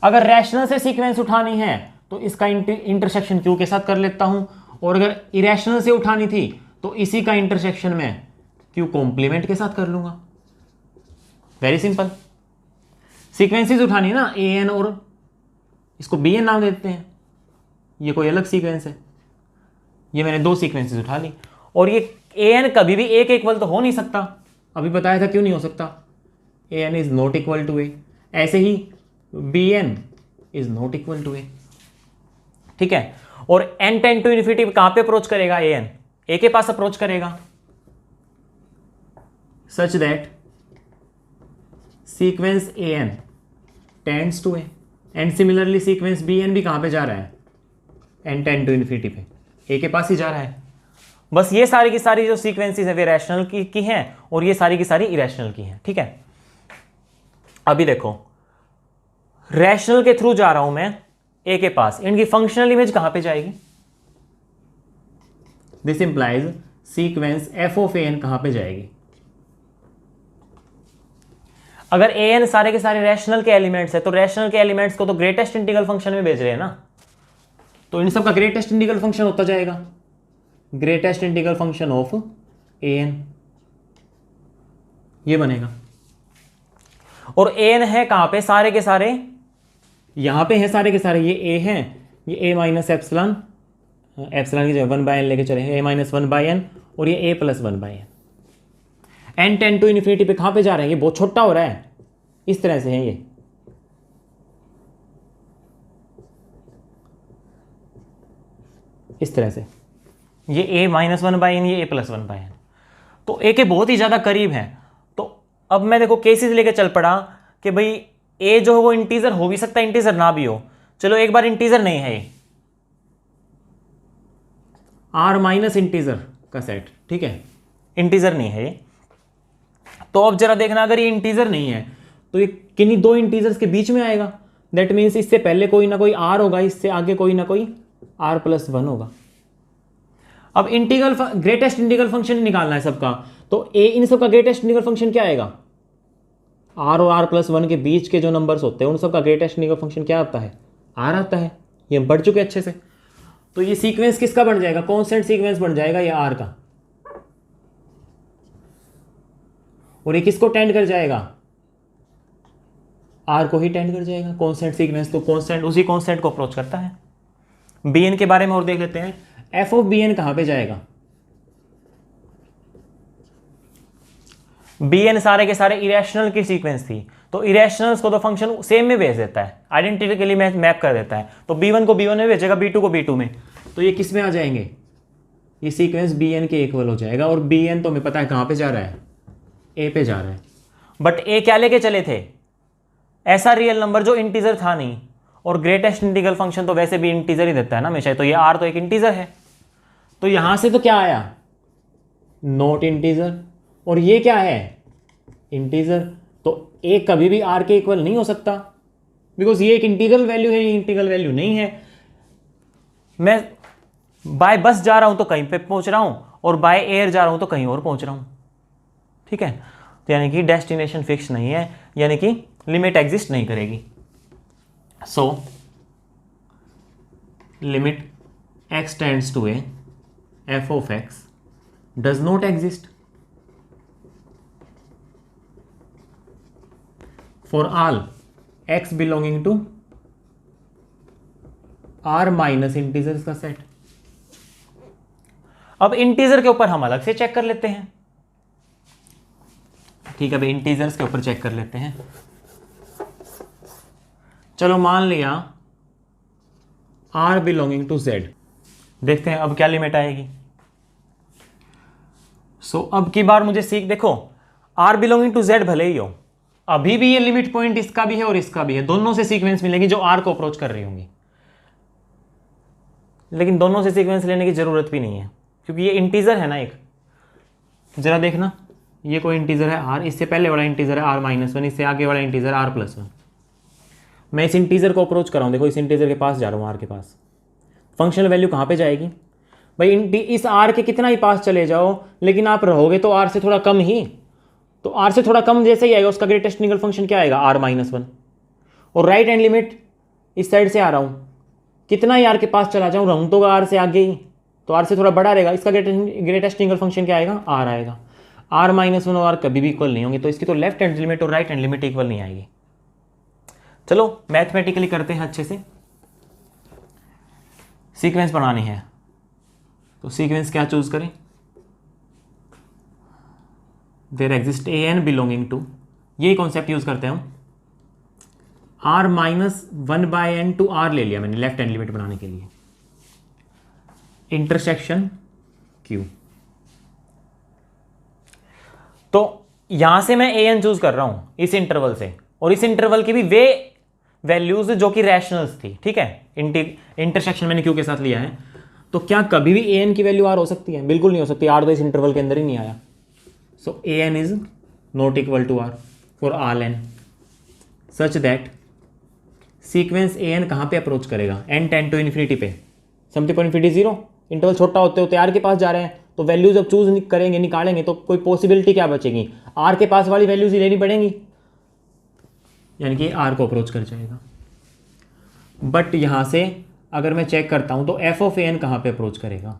अगर रैशनल से सीक्वेंस उठानी है तो इसका इंटरसेक्शन q के साथ कर लेता हूं, और अगर इरेशनल से उठानी थी तो इसी का इंटरसेक्शन में क्यू कॉम्प्लीमेंट के साथ कर लूंगा। Very simple. सीक्वेंसेस उठानी है ना, ए एन, और इसको बी एन नाम देते हैं, ये कोई अलग सीक्वेंस है। ये मैंने दो सीक्वेंसेस उठा ली, और ये ए एन कभी भी ए के इक्वल तो हो नहीं सकता, अभी बताया था क्यों नहीं हो सकता, A N is not equal to A. ऐसे ही B N is not equal to A. ठीक है, और एन टेंड टू इन्फिनिटी कहां पे अप्रोच करेगा? ए एन ए के पास अप्रोच करेगा, such that sequence an tends to a, and similarly sequence bn भी कहाँ पे जा रहा है? n tend to infinity पे, a के पास ही जा रहा है। बस ये सारी की सारी जो सीक्वेंसेस है वे रैशनल की हैं, और ये सारी की सारी इरेशनल की हैं। ठीक है, अभी देखो, रैशनल के थ्रू जा रहा हूं मैं a के पास, इनकी फंक्शनल इमेज कहाँ पे जाएगी? This implies sequence f of an कहाँ पे जाएगी? अगर ए एन सारे के सारे रैशनल के एलिमेंट्स है तो रैशनल के एलिमेंट्स को तो ग्रेटेस्ट इंटीग्रल फंक्शन में भेज रहे हैं ना, तो इन सब का ग्रेटेस्ट इंटीग्रल फंक्शन होता जाएगा greatest integral function of A n, ये बनेगा। और ए एन है कहां पे? सारे के सारे यहां पे हैं, सारे के सारे ये ए हैं, ये ए माइनस एप्सिलॉन, एप्सिलॉन की जगह 1/n लेके चले, ए माइनस 1/n, और ये A plus 1/n। n tend to infinity पे कहां पे जा रहे हैं? ये बहुत छोटा हो रहा है, इस तरह से है ये, इस तरह से, ये a माइनस 1/n, ये a प्लस 1/n, तो a के बहुत ही ज्यादा करीब है। तो अब मैं देखो केसेस लेके चल पड़ा कि भाई a जो है वो इंटीजर हो भी सकता है, इंटीजर ना भी हो। चलो एक बार इंटीजर नहीं है ये, आर माइनस इंटीजर का सेट, ठीक है, इंटीजर नहीं है ये। तो अब जरा देखना, अगर ये इंटीजर नहीं है तो ये किन्हीं दो इंटीजर्स के बीच में आएगा। दैट मीन्स इससे पहले कोई ना कोई आर होगा, इससे आगे कोई ना कोई आर प्लस वन होगा। अब इंटीग्रल ग्रेटेस्ट इंटीग्रल फंक्शन निकालना है सबका, तो ए इन सबका ग्रेटेस्ट इंटीग्रल फंक्शन क्या आएगा? आर और आर प्लस वन के बीच के जो नंबर्स होते हैं उन सबका ग्रेटेस्ट इंटीग्रल फंक्शन क्या आता है? आर आता है। ये हम पढ़ चुके अच्छे से। तो ये सीक्वेंस किसका बन जाएगा? कॉन्स्टेंट सीक्वेंस बन जाएगा ये आर का। और ये किसको टेंड कर जाएगा? आर को ही टेंड कर जाएगा। कॉन्स्टेंट सीक्वेंस तो कॉन्स्टेंट उसी कॉन्स्टेंट को अप्रोच करता है। बी एन के बारे में और देख लेते हैं। एफ ऑफ बी एन कहां पे जाएगा? बी एन सारे के सारे इरेशनल की सीक्वेंस थी, तो इरेशनल्स को तो फंक्शन सेम में भेज देता है, आइडेंटिकली मैप कर देता है। तो बी1 को बी1 में भेजेगा, बी2 को बी2 में। तो ये किस में आ जाएंगे? ये सीक्वेंस बी एन के इक्वल हो जाएगा। और बी एन तो हमें पता है कहां पे जा रहा है? ए पे जा रहा है। बट ए क्या लेके चले थे? ऐसा रियल नंबर जो इंटीजर था नहीं। और ग्रेटेस्ट इंटीग्रल फंक्शन तो वैसे भी इंटीजर ही देता है ना हमेशा, तो ये आर तो एक इंटीजर है। तो यहां से तो क्या आया? Not integer. और ये क्या है? इंटीजर। तो ए कभी भी आर के इक्वल नहीं हो सकता, बिकॉज ये एक इंटीग्रल वैल्यू है, ये इंटीग्रल वैल्यू नहीं है। मैं बाय बस जा रहा हूं तो कहीं पे पहुंच रहा हूं, और बाय एयर जा रहा हूं तो कहीं और पहुंच रहा हूं, ठीक है। तो यानी कि डेस्टिनेशन फिक्स नहीं है, यानी कि लिमिट एग्जिस्ट नहीं करेगी। So limit x tends to a f of x does not exist for all x belonging to r minus integers का सेट। अब इंटीजर के ऊपर हम अलग से चेक कर लेते हैं, ठीक है भाई, इंटीजर्स के ऊपर चेक कर लेते हैं। चलो मान लिया r बिलोंगिंग टू z, देखते हैं अब क्या लिमिट आएगी। सो अब की बार मुझे सीख, देखो r बिलोंगिंग टू z भले ही हो, अभी भी ये लिमिट पॉइंट इसका भी है और इसका भी है, दोनों से सीक्वेंस मिलेगी जो r को अप्रोच कर रही होंगी। लेकिन दोनों से सीक्वेंस लेने की जरूरत भी नहीं है, क्योंकि ये इंटीजर है ना एक। जरा देखना, ये कोई इंटीजर है r, इससे पहले वाला इंटीजर है r माइनस वन, इससे आगे वाला इंटीजर r प्लस वन। मैं इस इंटीजर को अप्रोच कर रहा हूँ, देखो इस इंटीजर के पास जा रहा हूँ, r के पास। फंक्शनल वैल्यू कहाँ पे जाएगी भाई? इस r के कितना ही पास चले जाओ, लेकिन आप रहोगे तो r से थोड़ा कम ही। तो r से थोड़ा कम जैसे ही आएगा, उसका ग्रेटेस्ट इंटीग्रल फंक्शन क्या आएगा? r minus one. और राइट हैंड लिमिट इस साइड से आ रहा हूँ, कितना ही r के पास चला जाऊँ, रहूँ तो r से आगे ही, तो r से थोड़ा बड़ा रहेगा, इसका ग्रेटेस्ट इंटीग्रल फंक्शन क्या आएगा? r आएगा। r माइनस वन और r कभी भी इक्वल नहीं होंगे, तो इसकी तो लेफ्ट हैंड लिमिट और राइट हैंड लिमिट इक्वल नहीं आएगी। चलो मैथमेटिकली करते हैं अच्छे से। सीक्वेंस बनानी है तो सीक्वेंस क्या चूज करें? There exist a n belonging to, ये कॉन्सेप्ट यूज करते हैं हम, r minus one by n to r ले लिया मैंने लेफ्ट हैंड लिमिट बनाने के लिए, इंटरसेक्शन q। तो यहां से मैं ए एन चूज कर रहा हूं इस इंटरवल से, और इस इंटरवल की भी वे वैल्यूज जो कि रैशनल्स थी, ठीक है। इंटरसेक्शन मैंने क्यू के साथ लिया है, तो क्या कभी भी ए एन की वैल्यू आर हो सकती है? बिल्कुल नहीं हो सकती, आर तो इस इंटरवल के अंदर ही नहीं आया। So A N is not equal to R for all N, such that sequence A N कहाँ पे अप्रोच करेगा? एन टेंड टू इन्फिनिटी पे, something point infinity zero. Interval छोटा होते होते आर के पास जा रहे हैं, तो वैल्यू जब चूज करेंगे, निकालेंगे, तो कोई पॉसिबिलिटी क्या बचेगी? आर के पास वाली वैल्यूज ही लेनी पड़ेंगी, यानी कि आर को अप्रोच कर जाएगा। बट यहां से अगर मैं चेक करता हूं तो एफ ऑफ ए एन कहां पे अप्रोच करेगा?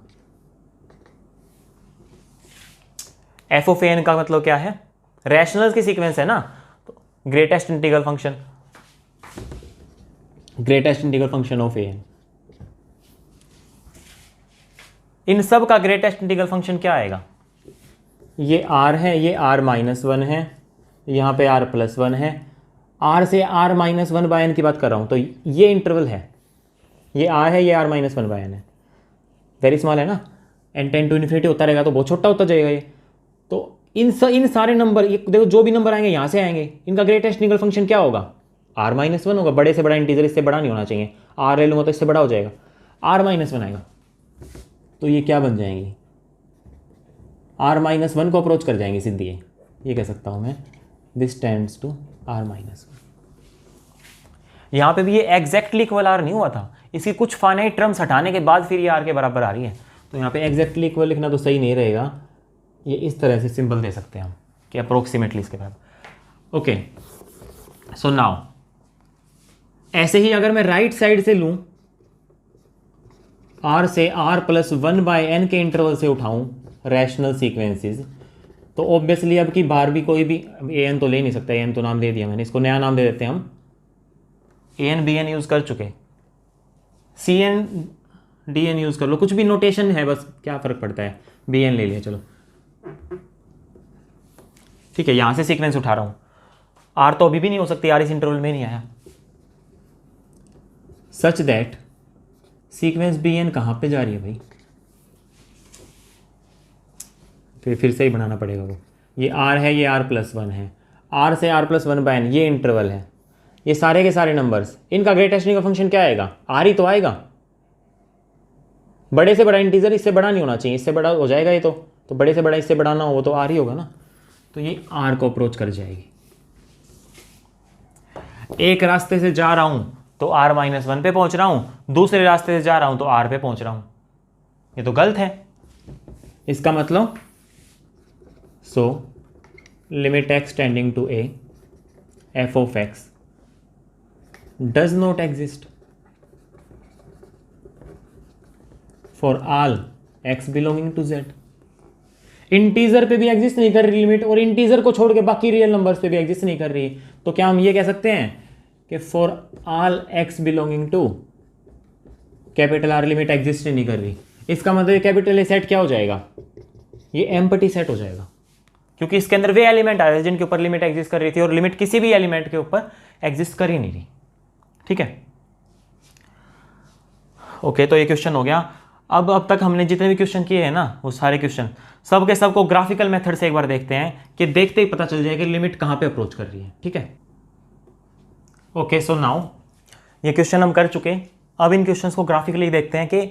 एफ ऑफ ए एन का मतलब क्या है? रैशनल्स की सीक्वेंस है ना, तो greatest integral function, greatest integral function of A N, इन सब का ग्रेटेस्ट इंटीग्रल फंक्शन क्या आएगा? ये आर है, ये आर माइनस वन है, यहां पे आर प्लस वन है, आर से r minus one by n की बात कर रहा हूं, तो ये इंटरवल है, ये आर है, ये r minus one by n है, वेरी स्मॉल है ना, एन टेन टू इन्फिनिटी होता रहेगा तो बहुत छोटा होता जाएगा ये। तो इन सारे नंबर, ये देखो जो भी नंबर आएंगे यहाँ से आएंगे, इनका ग्रेटेस्ट इंटीग्रल फंक्शन क्या होगा? r-1 होगा, बड़े से बड़ा इंटीजर इससे बड़ा नहीं होना चाहिए, r ले लूँगा तो इससे बड़ा हो जाएगा, r-1 आएगा। तो ये क्या बन जाएंगी, r-1 को अप्रोच कर जाएंगी सीधी, ये कह सकता हूँ मैं, दिस टेंड्स टू r-1। यहाँ पे भी ये एग्जैक्टली इक्वल r नहीं हुआ था, इसकी कुछ फाइनाइट टर्म्स हटाने के बाद फिर ये r के बराबर आ रही है, तो यहाँ पे एग्जैक्टली इक्वल लिखना तो सही नहीं रहेगा, ये इस तरह से सिंबल दे सकते हैं हम कि अप्रोक्सीमेटली इसके बराबर। ओके, सो नाउ ऐसे ही अगर मैं राइट साइड से लूँ, r से r+1/n के इंटरवल से उठाऊँ रैशनल सीक्वेंसेस, तो ऑब्वियसली अब की बार भी कोई भी an तो ले नहीं सकता, an तो नाम दे दिया मैंने, इसको नया नाम दे देते हैं हम, an bn यूज़ कर चुके, cn dn यूज़ कर लो, कुछ भी नोटेशन है बस, क्या फ़र्क पड़ता है, bn ले लिया चलो, ठीक है। यहाँ से सीक्वेंस उठा रहा हूँ, r तो अभी भी नहीं हो सकती, r इस इंटरवल में नहीं आया, सच दैट सीक्वेंस bn कहाँ पे जा रही है भाई, फिर से ही बनाना पड़ेगा वो, ये r है, ये r+1 है, r से r+1/n ये इंटरवल है, ये सारे के सारे नंबर्स, इनका ग्रेटेस्ट का फंक्शन क्या आएगा, r ही तो आएगा, बड़े से बड़ा इंटीजर इससे बड़ा नहीं होना चाहिए, इससे बड़ा हो जाएगा ये तो बड़े से बड़ा इससे बड़ा ना हो तो r ही होगा ना, तो ये r को अप्रोच कर जाएगी। एक रास्ते से जा रहा हूं तो r-1 पे पहुंच रहा हूं, दूसरे रास्ते से जा रहा हूं तो r पे पहुंच रहा हूं, ये तो गलत है, इसका मतलब so limit x tending to a f of x does not exist for all x belonging to z। Integer पे भी एग्जिस्ट नहीं कर रही लिमिट, और इंटीजर को छोड़ के बाकी रियल नंबर्स पे भी एग्जिस्ट नहीं कर रही, तो क्या हम ये कह सकते हैं कि for all x belonging to capital R limit exist नहीं कर रही। इसका मतलब कैपिटल A सेट क्या हो जाएगा, ये एम्प्टी सेट हो जाएगा, क्योंकि इसके अंदर वे एलिमेंट आ रहे जिनके ऊपर लिमिट एग्जिस्ट कर रही थी, और लिमिट किसी भी एलिमेंट के ऊपर एग्जिस्ट कर ही नहीं रही। ठीक है, ओके, तो ये क्वेश्चन हो गया। अब तक हमने जितने भी क्वेश्चन किए हैं ना, वो सारे क्वेश्चन सब के सब को ग्राफिकल मेथड से एक बार देखते हैं, कि देखते ही पता चल जाएगा कि लिमिट कहाँ पे अप्रोच कर रही है। ठीक है, ओके, सो नाउ ये क्वेश्चन हम कर चुके, अब इन क्वेश्चंस को ग्राफिकली देखते हैं कि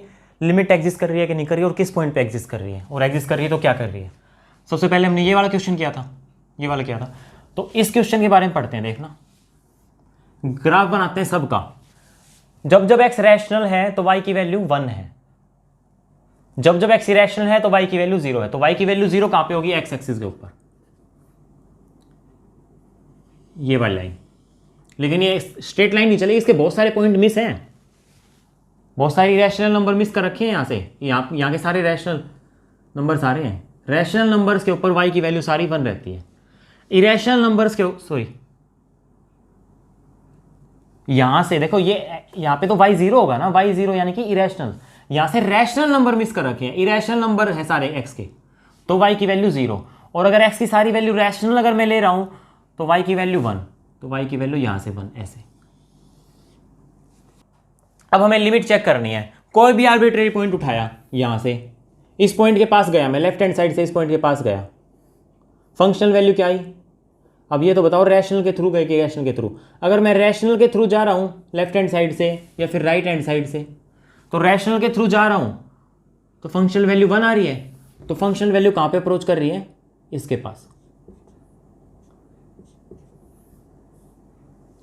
लिमिट एग्जिस्ट कर रही है कि नहीं कर रही है, और किस पॉइंट पे एग्जिस्ट कर रही है, और एग्जिस्ट कर रही है तो क्या कर रही है। सबसे पहले हमने ये वाला क्वेश्चन किया था, ये वाला किया था, तो इस क्वेश्चन के बारे में पढ़ते हैं। देखना, ग्राफ बनाते हैं सबका। जब जब x रैशनल है तो y की वैल्यू 1 है, जब जब x इरेशनल है तो y की वैल्यू 0 है। तो y की वैल्यू 0 कहां पे होगी, x एक्सिस के ऊपर, ये वाली लाइन। लेकिन ये स्ट्रेट लाइन नहीं चलेगी, इसके बहुत सारे पॉइंट मिस हैं, बहुत सारे इरेशनल नंबर मिस कर रखे हैं यहाँ से, यहाँ के सारे रैशनल नंबर सारे हैं। रैशनल नंबर्स के ऊपर y की वैल्यू सारी 1 रहती है। इरेशनल नंबर्स के, सॉरी, यहां से देखो, ये यहां पे तो y 0 होगा ना, y 0 यानी कि इरेशनल। यहां से रैशनल नंबर मिस कर रखे हैं, इरेशनल नंबर है सारे x के, तो y की वैल्यू 0। और अगर x की सारी वैल्यू रैशनल अगर मैं ले रहा हूं तो y की वैल्यू 1, तो y की वैल्यू यहां से 1, ऐसे। अब हमें लिमिट चेक करनी है। कोई भी आर्बिट्रेरी पॉइंट उठाया, यहां से इस पॉइंट के पास गया मैं, लेफ्ट हैंड साइड से इस पॉइंट के पास गया, फंक्शनल वैल्यू क्या आई। अब ये तो बताओ रैशनल के थ्रू गए कि इरेशनल के थ्रू। अगर मैं रैशनल के थ्रू जा रहा हूं लेफ्ट हैंड साइड से या फिर राइट हैंड साइड से, तो रैशनल के थ्रू जा रहा हूं तो फंक्शनल वैल्यू 1 आ रही है, तो फंक्शनल वैल्यू कहां पे अप्रोच कर रही है, इसके पास।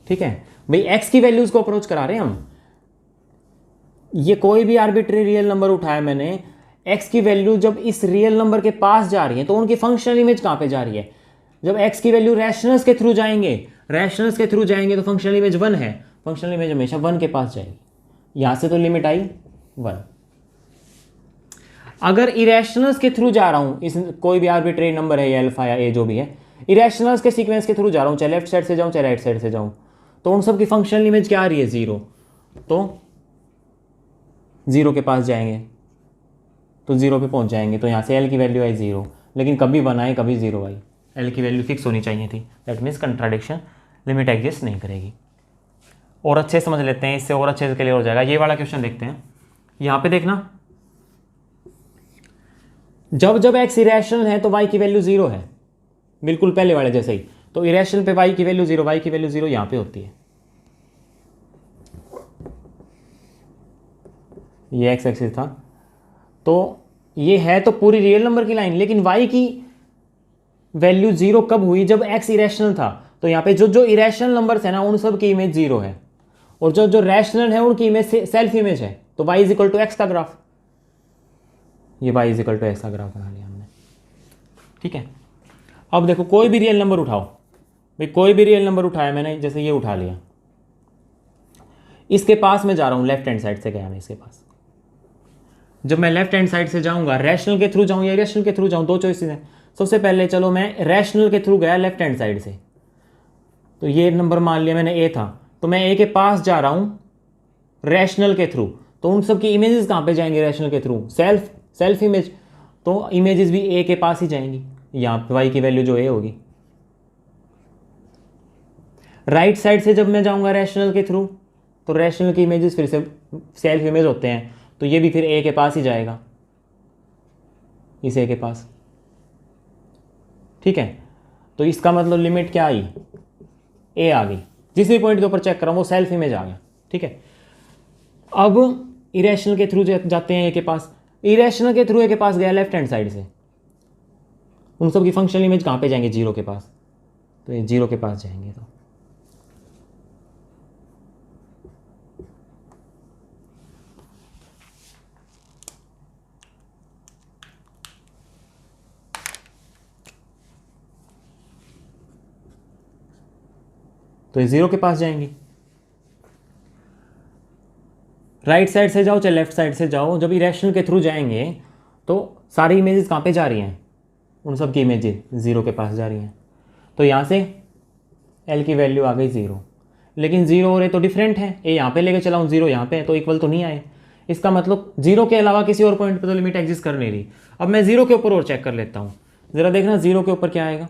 ठीक है भाई, x की वैल्यूज को अप्रोच करा रहे हैं हम। ये कोई भी आर्बिट्री रियल नंबर उठाया मैंने, x की वैल्यू जब इस रियल नंबर के पास जा रही है तो उनकी फंक्शनल इमेज कहां पे जा रही है। जब x की वैल्यू रैशनल्स के थ्रू जाएंगे, रैशनल्स के थ्रू जाएंगे तो फंक्शनल इमेज 1 है, फंक्शनल इमेज हमेशा 1 के पास जाएगी। यहां से तो लिमिट आई 1। अगर इरेशनल्स के थ्रू जा रहा हूं, इस कोई भी आर्बिट्रेरी नंबर है, या अल्फा या ए जो भी है, इरेशनल्स के सीक्वेंस के थ्रू जा रहा हूं, चाहे लेफ्ट साइड से जाऊं चाहे राइट साइड से जाऊं, तो उन सब की फंक्शनल इमेज क्या आ रही है, 0। तो 0 के पास जाएंगे तो 0 पे पहुंच जाएंगे, तो यहां से l की वैल्यू आई 0, लेकिन कभी 1 आए कभी 0 आई, l की वैल्यू फिक्स होनी चाहिए थी। That means contradiction, limit exist नहीं करेगी। और अच्छे समझ लेते हैं, इससे और अच्छे से क्लियर हो जाएगा। ये वाला क्वेश्चन देखते हैं, यहां पे देखना, जब जब x इरेशनल है तो y की वैल्यू 0 है, बिल्कुल पहले वाले जैसे ही। तो इरेशनल पे y की वैल्यू 0, y की वैल्यू 0 यहां पे होती है। ये एक्स एक्सिस था, तो ये है तो पूरी रियल नंबर की लाइन, लेकिन वाई की वैल्यू जीरो कब हुई? जब एक्स इरेशनल था। तो यहाँ पे जो जो इरेशनल नंबर्स है ना उन सब की इमेज जीरो है, और जो जो रैशनल है उनकी इमेज सेल्फ इमेज है। तो y is equal to x का ग्राफ, ये y is equal to x का ग्राफ बना लिया हमने। ठीक है, अब देखो कोई भी रियल नंबर उठाओ भाई, कोई भी रियल नंबर उठाया मैंने, जैसे ये उठा लिया, इसके पास मैं जा रहा हूँ, लेफ्ट हैंड साइड से गया मैं इसके पास। जब मैं लेफ्ट हैंड साइड से जाऊंगा, रैशनल के थ्रू जाऊँ या इरेशनल के थ्रू जाऊँ, दो चॉइसेस हैं। सबसे पहले चलो मैं रैशनल के थ्रू गया लेफ्ट हैंड साइड से, तो ये नंबर मान लिया मैंने ए था, तो मैं ए के पास जा रहा हूँ रैशनल के थ्रू, तो उन सब की इमेजेस कहाँ पे जाएंगे? रैशनल के थ्रू सेल्फ इमेज, तो इमेजेस भी ए के पास ही जाएंगी, यहाँ पे वाई की वैल्यू जो ए होगी। राइट साइड से जब मैं जाऊंगा रैशनल के थ्रू, तो रैशनल की इमेजेस फिर से सेल्फ इमेज होते हैं, तो ये भी फिर ए के पास ही जाएगा, इस ए के पास। ठीक है, तो इसका मतलब लिमिट क्या आई? ए आ गई। जिस भी पॉइंट के ऊपर चेक कर रहा हूँ वो सेल्फ इमेज आ गया। ठीक है, अब इरेशनल के थ्रू जाते हैं ए के पास, इरेशनल के थ्रू ए के पास गया लेफ्ट हैंड साइड से, उन सब की फंक्शनल इमेज कहाँ पे जाएंगे? जीरो के पास, तो ये जीरो के पास जाएंगे। तो ये जीरो के पास जाएंगी। राइट साइड से जाओ चाहे लेफ्ट साइड से जाओ, जब इरेशनल के थ्रू जाएंगे तो सारी इमेजेस कहाँ पे जा रही हैं? उन सब की इमेजेस जीरो के पास जा रही हैं। तो यहाँ से एल की वैल्यू आ गई जीरो, लेकिन जीरो और ए तो डिफरेंट है, ए यहाँ पे लेके चला हूँ, जीरो यहाँ पे, तो इक्वल तो नहीं आए। इसका मतलब जीरो के अलावा किसी और पॉइंट पे तो लिमिट एग्जिस्ट कर नहीं रही। अब मैं जीरो के ऊपर और चेक कर लेता हूँ, जरा देखना जीरो के ऊपर क्या आएगा।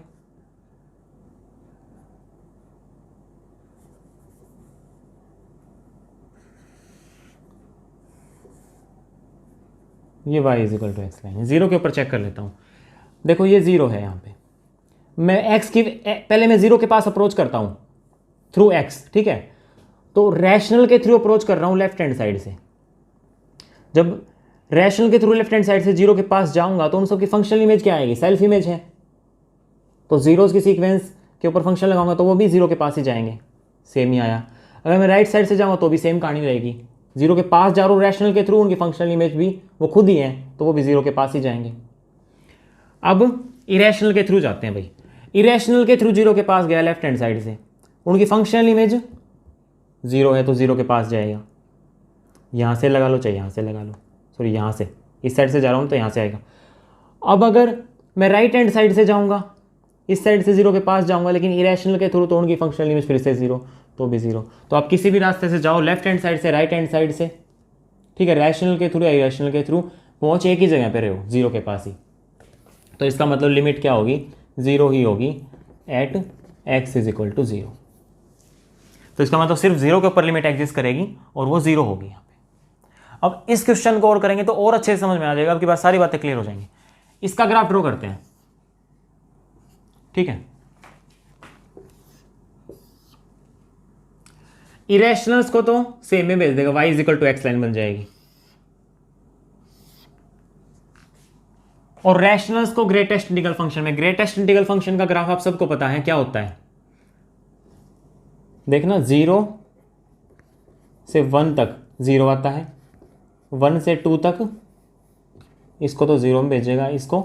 ये y is equal to x line है, जीरो के ऊपर चेक कर लेता हूँ। देखो ये जीरो है यहाँ पे, मैं x की पहले मैं जीरो के पास अप्रोच करता हूँ थ्रू x। ठीक है, तो रैशनल के थ्रू अप्रोच कर रहा हूँ लेफ्ट हैंड साइड से। जब रैशनल के थ्रू लेफ्ट हैंड साइड से जीरो के पास जाऊंगा तो उन सब की फंक्शनल इमेज क्या आएगी? सेल्फ इमेज है, तो जीरोस की सीक्वेंस के ऊपर फंक्शन लगाऊंगा तो वो भी जीरो के पास ही जाएंगे, सेम ही आया। अगर मैं राइट साइड से जाऊँगा तो भी सेम कहानी रहेगी, जीरो के पास जा रहा हूँ रैशनल के थ्रू, उनकी फंक्शनल इमेज भी वो खुद ही हैं, तो वो भी जीरो के पास ही जाएंगे। अब इरेशनल के थ्रू जाते हैं भाई, इरेशनल के थ्रू जीरो के पास गया लेफ्ट हैंड साइड से, उनकी फंक्शनल इमेज जीरो है तो जीरो के पास जाएगा। यहाँ से लगा लो चाहे यहाँ से लगा लो, सॉरी यहाँ से, इस साइड से जा रहा हूँ तो यहाँ से आएगा। अब अगर मैं राइट हैंड साइड से जाऊँगा, इस साइड से जीरो के पास जाऊँगा, लेकिन इरेशनल के थ्रू, तो उनकी फंक्शनल इमेज फिर से जीरो, तो भी जीरो। तो आप किसी भी रास्ते से जाओ, लेफ्ट हैंड साइड से, राइट हैंड साइड से, ठीक है, रैशनल के थ्रू या इरेशनल के थ्रू, पहुँच एक ही जगह पे रहे हो, जीरो के पास ही। तो इसका मतलब लिमिट क्या होगी? जीरो ही होगी at x is equal to zero. तो इसका मतलब सिर्फ जीरो के ऊपर लिमिट एग्जिस्ट करेगी और वो जीरो होगी यहाँ पे। अब इस क्वेश्चन को और करेंगे तो और अच्छे से समझ में आ जाएगा, आपकी बात सारी बातें क्लियर हो जाएंगी। इसका ग्राफ ड्रॉ करते हैं। ठीक है, इरेशनल्स को तो सेम में भेज देगा, y is equal to x line बन जाएगी, और रैशनल्स को ग्रेटेस्ट इंटीग्रल फंक्शन में। ग्रेटेस्ट इंटीग्रल फंक्शन का ग्राफ आप सबको पता है क्या होता है, देखना, 0 से 1 तक 0 आता है, 1 से 2 तक इसको तो 0 में भेजेगा, इसको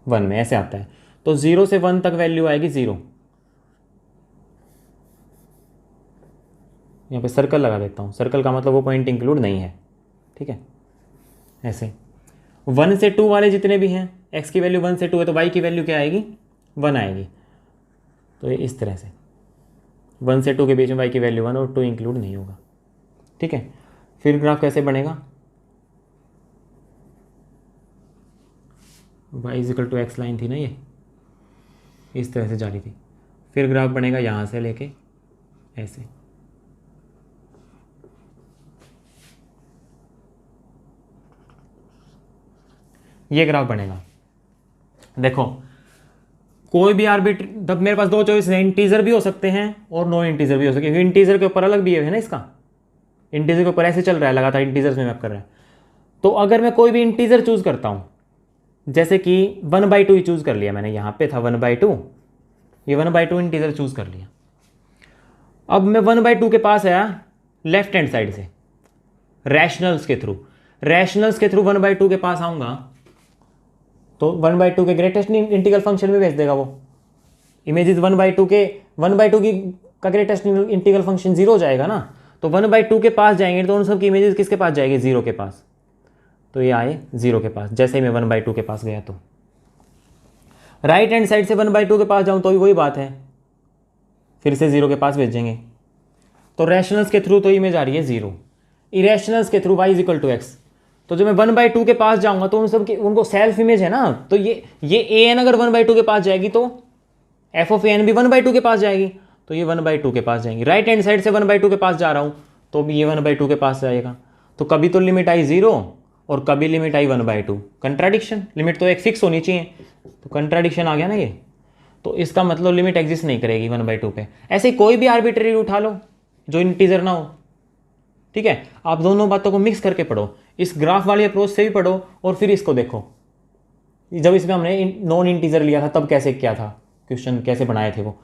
1 में, ऐसे आता है। तो 0 से 1 तक वैल्यू आएगी 0। यहाँ पे सर्कल लगा देता हूँ, सर्कल का मतलब वो पॉइंट इंक्लूड नहीं है। ठीक है, ऐसे 1 से 2 वाले जितने भी हैं, x की वैल्यू 1 से 2 है तो y की वैल्यू क्या आएगी? 1 आएगी। तो ये इस तरह से 1 से 2 के बीच में y की वैल्यू 1 और 2 इंक्लूड नहीं होगा। ठीक है, फिर ग्राफ कैसे बनेगा? y is equal to x line थी ना, ये इस तरह से जा रही थी। फिर ग्राफ बनेगा यहाँ से लेके ऐसे, ये ग्राफ बनेगा। देखो कोई भी आर्बिट्री, तब मेरे पास दो चॉइस है, इंटीजर भी हो सकते हैं और नो इंटीजर भी हो सकते हैं, क्योंकि इंटीजर के ऊपर अलग बिहेव है ना इसका, इंटीजर के ऊपर ऐसे चल रहा है, लगातार इंटीजर्स में मैप कर रहा है। तो अगर मैं कोई भी इंटीजर चूज करता हूँ, जैसे कि 1/2 ही चूज कर लिया मैंने, यहाँ पे था 1/2, ये 1/2 इंटीजर चूज कर लिया। अब मैं 1/2 के पास आया लेफ्ट हैंड साइड से, रैशनल्स के थ्रू। रैशनल्स के थ्रू 1/2 के पास आऊंगा तो 1/2 के ग्रेटेस्ट इंटीग्रल फंक्शन में भेज देगा वो। इमेजेस 1/2 के 1/2 की का ग्रेटेस्ट इंटीग्रल फंक्शन 0 हो जाएगा ना, तो 1/2 के पास जाएंगे तो उन सब की इमेजेस किसके पास जाएगी, 0 के पास। तो ये आए 0 के पास। जैसे ही मैं 1/2 के पास गया तो राइट हैंड साइड से 1/2 के पास जाऊं तो भी वही बात है, फिर से 0 के पास भेजेंगे। तो रैशनल्स के थ्रू तो इमेज आ रही है 0, इरेशनल्स के थ्रू y = x। तो जब मैं 1/2 के पास जाऊंगा तो उन सब की उनको सेल्फ इमेज है ना, तो ये an अगर 1/2 के पास जाएगी तो f ऑफ an भी 1/2 के पास जाएगी, तो ये 1/2 के पास जाएंगी। राइट हैंड साइड से 1/2 के पास जा रहा हूं तो भी ये 1/2 के पास जाएगा। तो कभी तो लिमिट आई 0 और कभी लिमिट आई 1/2, कंट्राडिक्शन। लिमिट तो एक फिक्स होनी चाहिए, तो कंट्राडिक्शन आ गया ना ये। तो इसका मतलब लिमिट एग्जिस्ट नहीं करेगी 1/2 पे। ऐसे कोई भी आर्बिट्ररी उठा लो जो इंटीजर ना हो, ठीक है। आप दोनों बातों को मिक्स करके पढ़ो, इस ग्राफ वाली अप्रोच से भी पढ़ो और फिर इसको देखो। जब इसमें हमने नॉन इंटीजर लिया था तब कैसे क्या था, क्वेश्चन कैसे बनाए थे वो,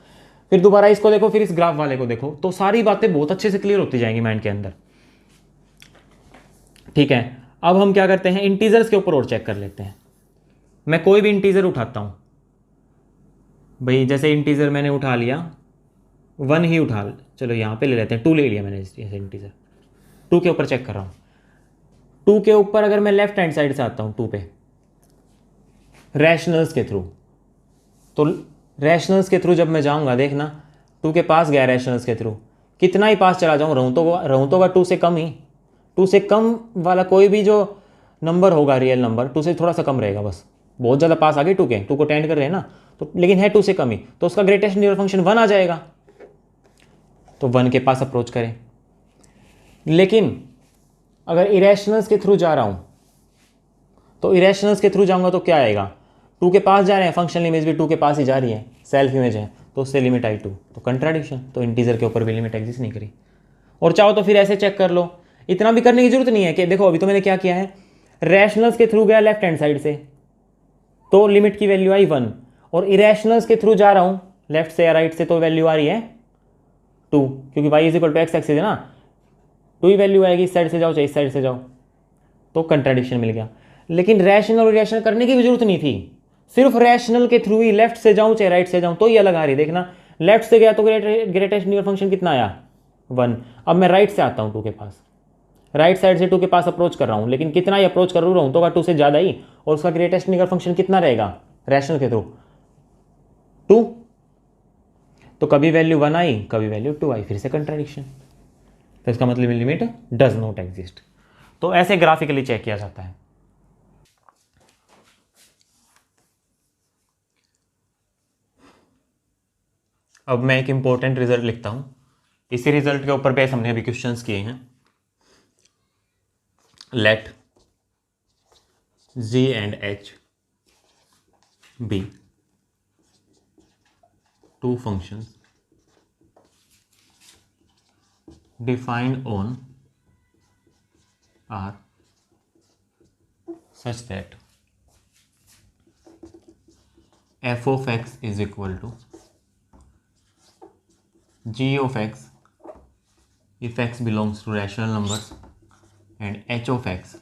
फिर दोबारा इसको देखो, फिर इस ग्राफ वाले को देखो, तो सारी बातें बहुत अच्छे से क्लियर होती जाएंगी माइंड के अंदर, ठीक है। अब हम क्या करते हैं, इंटीजर्स के ऊपर और चेक कर लेते हैं। मैं कोई भी इंटीजर उठाता हूं भाई, जैसे इंटीजर मैंने उठा लिया 1 ही उठा, चलो यहाँ पे ले लेते हैं 2 ले लिया मैंने जैसे इंटीजर। 2 के ऊपर चेक कर रहा हूँ। 2 के ऊपर अगर मैं लेफ्ट हैंड साइड से आता हूँ 2 पे रैशनल्स के थ्रू, तो रैशनल्स के थ्रू जब मैं जाऊँगा, देखना 2 के पास गया रैशनल्स के थ्रू, कितना ही पास चला जाऊँ रहूँ तो होगा 2 से कम ही। 2 से कम वाला कोई भी जो नंबर होगा रियल नंबर 2 से थोड़ा सा कम रहेगा बस। बहुत ज़्यादा पास आ गए 2 के, 2 को टेंड कर रहे हैं ना, तो लेकिन है 2 से कम ही, तो उसका ग्रेटेस्ट इंटीग्रल फंक्शन 1 आ जाएगा। तो 1 के पास अप्रोच करें। लेकिन अगर इरेशनल्स के थ्रू जा रहा हूं तो इरेशनल्स के थ्रू जाऊंगा तो क्या आएगा, 2 के पास जा रहे हैं, फंक्शनल इमेज भी 2 के पास ही जा रही है, सेल्फ इमेज है, तो उससे लिमिट आई 2, तो कंट्राडिक्शन। तो इंटीजर के ऊपर भी लिमिट एग्जिस्ट नहीं करी। और चाहो तो फिर ऐसे चेक कर लो, इतना भी करने की जरूरत नहीं है कि देखो अभी तो मैंने क्या किया है, रैशनल्स के थ्रू गया लेफ्ट हैंड साइड से तो लिमिट की वैल्यू आई 1, और इरेशनल्स के थ्रू जा रहा हूं लेफ्ट से या राइट से तो वैल्यू आ रही है 2, क्योंकि y = x एक्सिस है ना, 2 ही वैल्यू आएगी, इस साइड से जाओ चाहे इस साइड से जाओ, तो कंट्राडिक्शन मिल गया। लेकिन रैशनल और इरेशनल करने की भी जरूरत नहीं थी, सिर्फ रैशनल के थ्रू ही लेफ्ट से जाऊं चाहे राइट से जाऊं तो ये अलग आ रही। देखना लेफ्ट से गया तो ग्रेटेस्ट इंटीग्रल फंक्शन कितना आया 1। अब मैं राइट से आता हूं 2 के पास, राइट साइड से 2 के पास अप्रोच कर रहा हूं, लेकिन कितना ही अप्रोच कर रहा हूं तो 2 से ज़्यादा ही, और उसका ग्रेटेस्ट इंटीग्रल फंक्शन कितना रहेगा रैशनल के थ्रू 2। तो कभी वैल्यू 1 आई कभी वैल्यू 2 आई, फिर से कंट्राडिक्शन। तो इसका मतलब लिमिट डज नॉट एग्जिस्ट। तो ऐसे ग्राफिकली चेक किया जाता है। अब मैं एक इंपॉर्टेंट रिजल्ट लिखता हूं, इसी रिजल्ट के ऊपर बेस हमने अभी क्वेश्चंस किए हैं। Let g and h be 2 functions defined on R such that f of x is equal to g of x if x belongs to rational numbers and h of x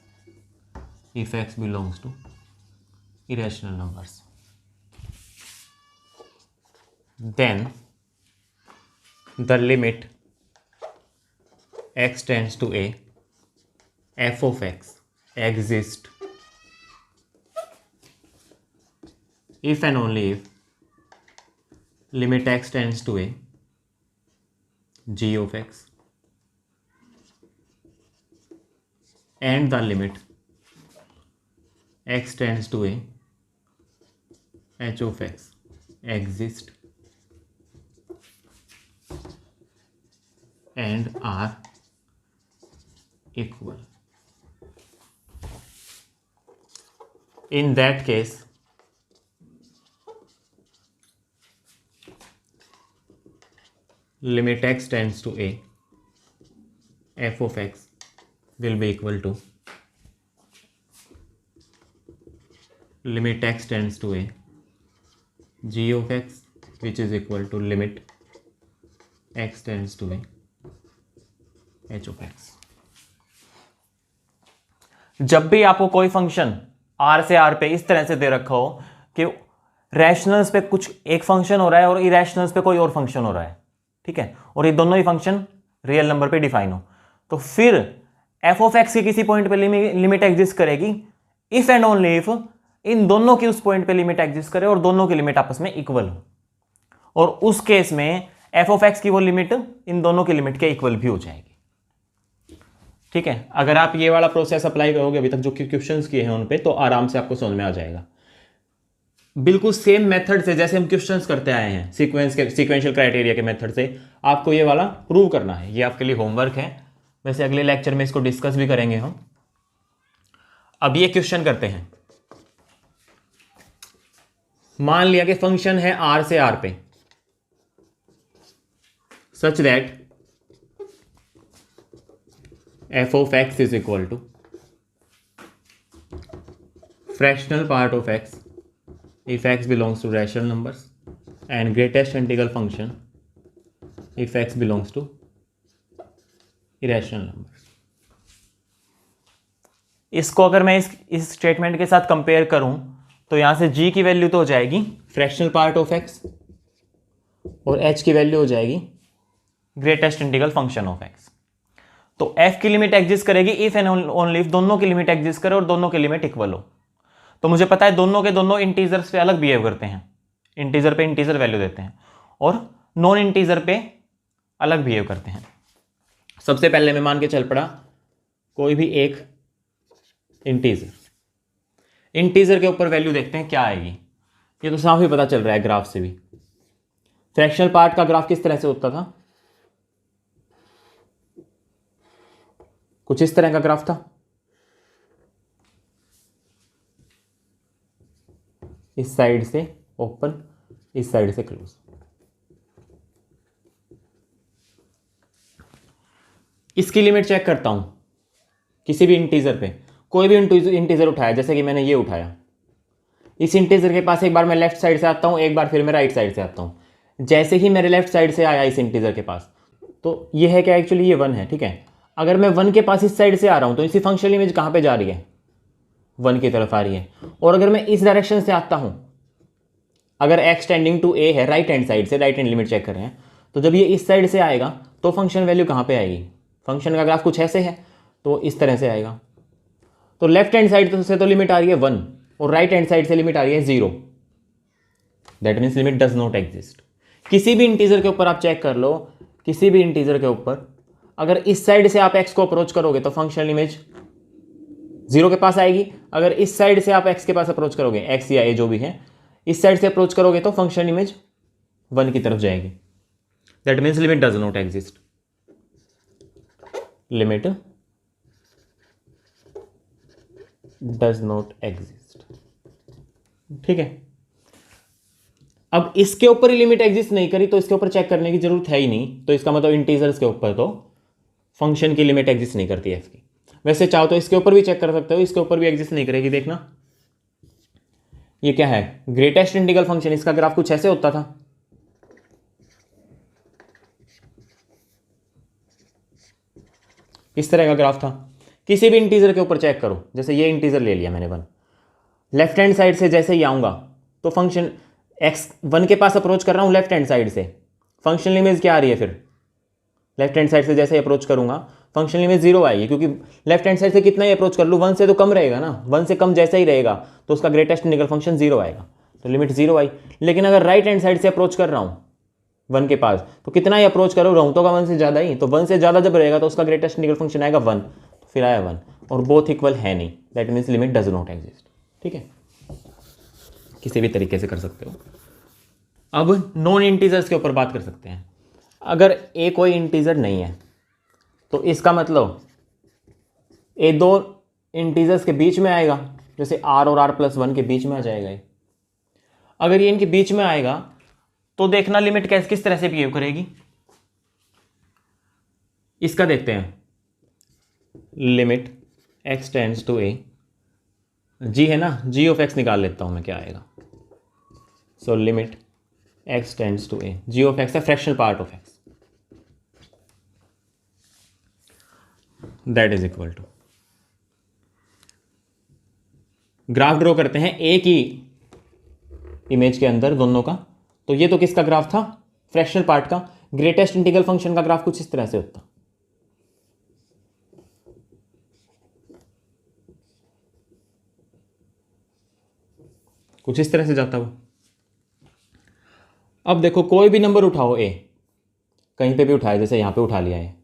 if x belongs to irrational numbers. Then the limit x tends to a f of x exists if and only if limit x tends to a g of x and the limit x tends to a h of x exist and are equal. In that case, limit x tends to a f of x will be equal to limit x tends to a g of x which is equal to limit x tends to a h of x. जब भी आपको कोई function are से R पे इस तरह से दे रखा हो कि रैशनल्स पे कुछ एक फंक्शन हो रहा है और इरेशनल्स पे कोई और फंक्शन हो रहा है, ठीक है, और ये दोनों ही फंक्शन रियल नंबर पे डिफाइन हो, तो फिर एफ ऑफ एक्स के किसी पॉइंट पे लिमिट एग्जिस्ट करेगी if and only if in दोनों की उस पॉइंट पे लिमिट एग्जिस्ट करे और दोनों की लिमिट आपस में इक्वल हो, और उस केस में एफ ऑफ एक्स की वो लिमिट इन दोनों की लिमिट के इक्वल भी हो जाएगी। ठीक है, अगर आप ये वाला प्रोसेस अप्लाई करोगे अभी तक जो क्वेश्चंस किए हैं उन पे, तो आराम से आपको समझ में आ जाएगा। बिल्कुल सेम मेथड से जैसे हम क्वेश्चंस करते आए हैं सीक्वेंशियल क्राइटेरिया के मेथड से आपको ये वाला प्रूव करना है। ये आपके लिए होमवर्क है, वैसे अगले लेक्चर में इसको डिस्कस भी करेंगे हम। अब ये क्वेश्चन करते हैं। मान लिया कि फंक्शन है आर से आर पे such that f of x is equal to fractional part of x if x belongs to rational numbers and greatest integral function if x belongs to irrational numbers। इसको अगर मैं इस statement के साथ compare करूं तो यहां से g की वैल्यू तो हो जाएगी फ्रैक्शनल पार्ट ऑफ x और h की वैल्यू हो जाएगी greatest integral function of x। तो f की लिमिट एग्जिस्ट करेगी इफ एंड ओनली इफ दोनों की लिमिट एग्जिस्ट करे और दोनों की लिमिट इक्वल हो। तो मुझे पता है दोनों के दोनों इंटीजर्स पे अलग बिहेव करते हैं, इंटीजर पे इंटीजर वैल्यू देते हैं और नॉन इंटीजर पे अलग बिहेव करते हैं। सबसे पहले मैं मान के चल पड़ा कोई भी एक इंटीजर के ऊपर वैल्यू देखते हैं क्या आएगी। ये तो साफ ही पता चल रहा है ग्राफ से भी। फ्रैक्शनल पार्ट का ग्राफ किस तरह से होता था, कुछ इस तरह का ग्राफ था, इस साइड से ओपन इस साइड से क्लोज। इसकी लिमिट चेक करता हूं किसी भी इंटीजर पे, कोई भी इंटीजर उठाया, जैसे कि मैंने ये उठाया, इस इंटीजर के पास एक बार मैं लेफ्ट साइड से आता हूं, एक बार फिर मैं राइट साइड से आता हूं। जैसे ही मेरे लेफ्ट साइड से आया इस इंटीजर के पास, तो ये है क्या, एक्चुअली ये 1 है, ठीक है। अगर मैं 1 के पास इस साइड से आ रहा हूं तो इसी फंक्शनल इमेज कहां पे जा रही है, 1 की तरफ आ रही है। और अगर मैं इस डायरेक्शन से आता हूं, अगर x टेंडिंग टू a है राइट हैंड साइड से, राइट हैंड लिमिट चेक कर रहे हैं, तो जब ये इस साइड से आएगा तो फंक्शन वैल्यू कहां पे आएगी, फंक्शन का ग्राफ कुछ ऐसे है तो इस तरह से आएगा। तो लेफ्ट हैंड साइड से तो लिमिट आ रही है 1 और राइट हैंड साइड से लिमिट आ रही है 0। That means limit does not exist. किसी भी इंटीजर के ऊपर आप चेक कर लो, किसी भी इंटीजर के ऊपर अगर इस साइड से आप x को अप्रोच करोगे तो फंक्शनल इमेज 0 के पास आएगी। अगर इस साइड से आप x के पास अप्रोच करोगे, x या a जो भी है, इस साइड से अप्रोच करोगे तो फंक्शनल इमेज 1 की तरफ जाएगी। That means limit does not exist, limit does not exist, ठीक है। अब इसके ऊपर ही लिमिट एग्जिस्ट नहीं करी तो इसके ऊपर चेक करने की जरूरत है ही नहीं, तो इसका मतलब इंटीजर्स के ऊपर तो फंक्शन की लिमिट एग्जिस्ट नहीं करती है f की। वैसे चाहो तो इसके ऊपर भी चेक कर सकते हो, इसके ऊपर भी एग्जिस्ट नहीं करेगी। देखना ये क्या है, ग्रेटेस्ट इंटीग्रल फंक्शन, इसका ग्राफ कुछ ऐसे होता था, इस तरह का ग्राफ था। किसी भी इंटीजर के ऊपर चेक करो, जैसे ये इंटीजर ले लिया मैंने 1, लेफ्ट हैंड साइड से जैसे ही आऊंगा तो फंक्शन x 1 के पास अप्रोच कर रहा हूं लेफ्ट हैंड साइड से, फंक्शनल इमेज क्या आ रही है, फिर लेफ्ट हैंड साइड से जैसे ही अप्रोच करूंगा फंक्शनल इमेज 0 आएगी, क्योंकि लेफ्ट हैंड साइड से कितना ही अप्रोच कर लूँ 1 से तो कम रहेगा ना, 1 से कम जैसा ही रहेगा तो उसका ग्रेटेस्ट इंटीग्रल फंक्शन 0 आएगा, तो लिमिट 0 आई। लेकिन अगर राइट हैंड साइड से अप्रोच कर रहा हूँ 1 के पास, तो कितना ही अप्रोच करो, रहूँ तो का 1 से ज़्यादा ही, तो 1 से ज़्यादा जब रहेगा तो उसका ग्रेटेस्ट इंटीग्रल फंक्शन आएगा 1, तो फिर आया 1, और बोथ इक्वल है नहीं, that means limit does not exist, ठीक है। किसी भी तरीके से कर सकते हो। अब नॉन इंटीजर्स के ऊपर बात कर सकते हैं। अगर ए कोई इंटीजर नहीं है तो इसका मतलब ए 2 इंटीजर्स के बीच में आएगा, जैसे r और r+1 के बीच में आ जाएगा ये। अगर ये इनके बीच में आएगा तो देखना लिमिट किस तरह से बिहेव करेगी, इसका देखते हैं। Limit x tends to a, g है ना, g ऑफ x निकाल लेता हूँ मैं, क्या आएगा। So limit x tends to a, g of x है fractional part of x, that is equal to, graph draw करते हैं a की इमेज के अंदर दोनों का। तो ये तो किसका ग्राफ था, फ्रैक्शनल पार्ट का। ग्रेटेस्ट इंटीग्रल फंक्शन का ग्राफ कुछ इस तरह से होता, कुछ इस तरह से जाता वो। अब देखो कोई भी नंबर उठाओ a, कहीं पे भी उठाए, जैसे यहां पे उठा लिया है,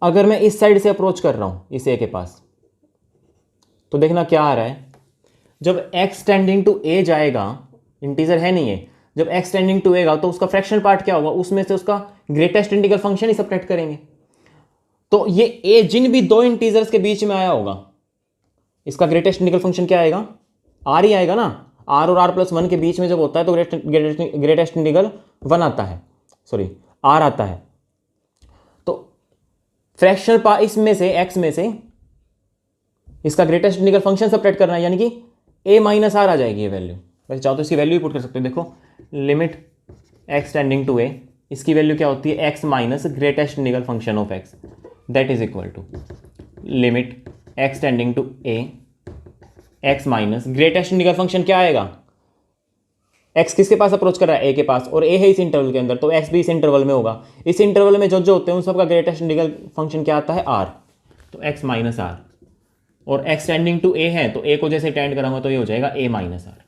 अगर मैं इस साइड से अप्रोच कर रहा हूं इस a के पास, तो देखना क्या आ रहा है, जब x टेंडिंग टू a जाएगा, इंटीजर है नहीं है, जब x टेंडिंग टू a तो उसका फ्रैक्शनल पार्ट क्या होगा, उसमें से उसका ग्रेटेस्ट इंटीग्रल फंक्शन ही सबट्रैक्ट करेंगे। तो ये a जिन भी दो इंटीजर्स के बीच में आया होगा, इसका ग्रेटेस्ट इंटीग्रल फंक्शन क्या आएगा, r ही आएगा ना। r और r+1 के बीच में जब होता है तो ग्रेटेस्ट इंटीग्रल 1 आता है, सॉरी r आता है। तो फ्रैक्शनल पार्ट इसमें से x में से इसका ग्रेटेस्ट इंटीग्रल फंक्शन सबट्रैक्ट करना है, यानी कि a माइनस r आ जाएगी ये वैल्यू। वैसे चाहो तो इसकी वैल्यू ही पुट कर सकते हो। देखो limit x tending to a, इसकी वैल्यू क्या होती है, x minus greatest integral function of x, that is equal to limit x tending to a, x minus greatest integral function क्या आएगा, x किसके पास अप्रोच कर रहा है, a के पास, और a है इस इंटरवल के अंदर, तो x भी इस इंटरवल में होगा। इस इंटरवल में जो जो होते हैं उन सबका ग्रेटेस्ट इंटीग्रल फंक्शन क्या आता है, r, तो x माइनस r, और x टेंडिंग टू a है तो a को जैसे टेंड कराऊंगा तो ये हो जाएगा a माइनस r।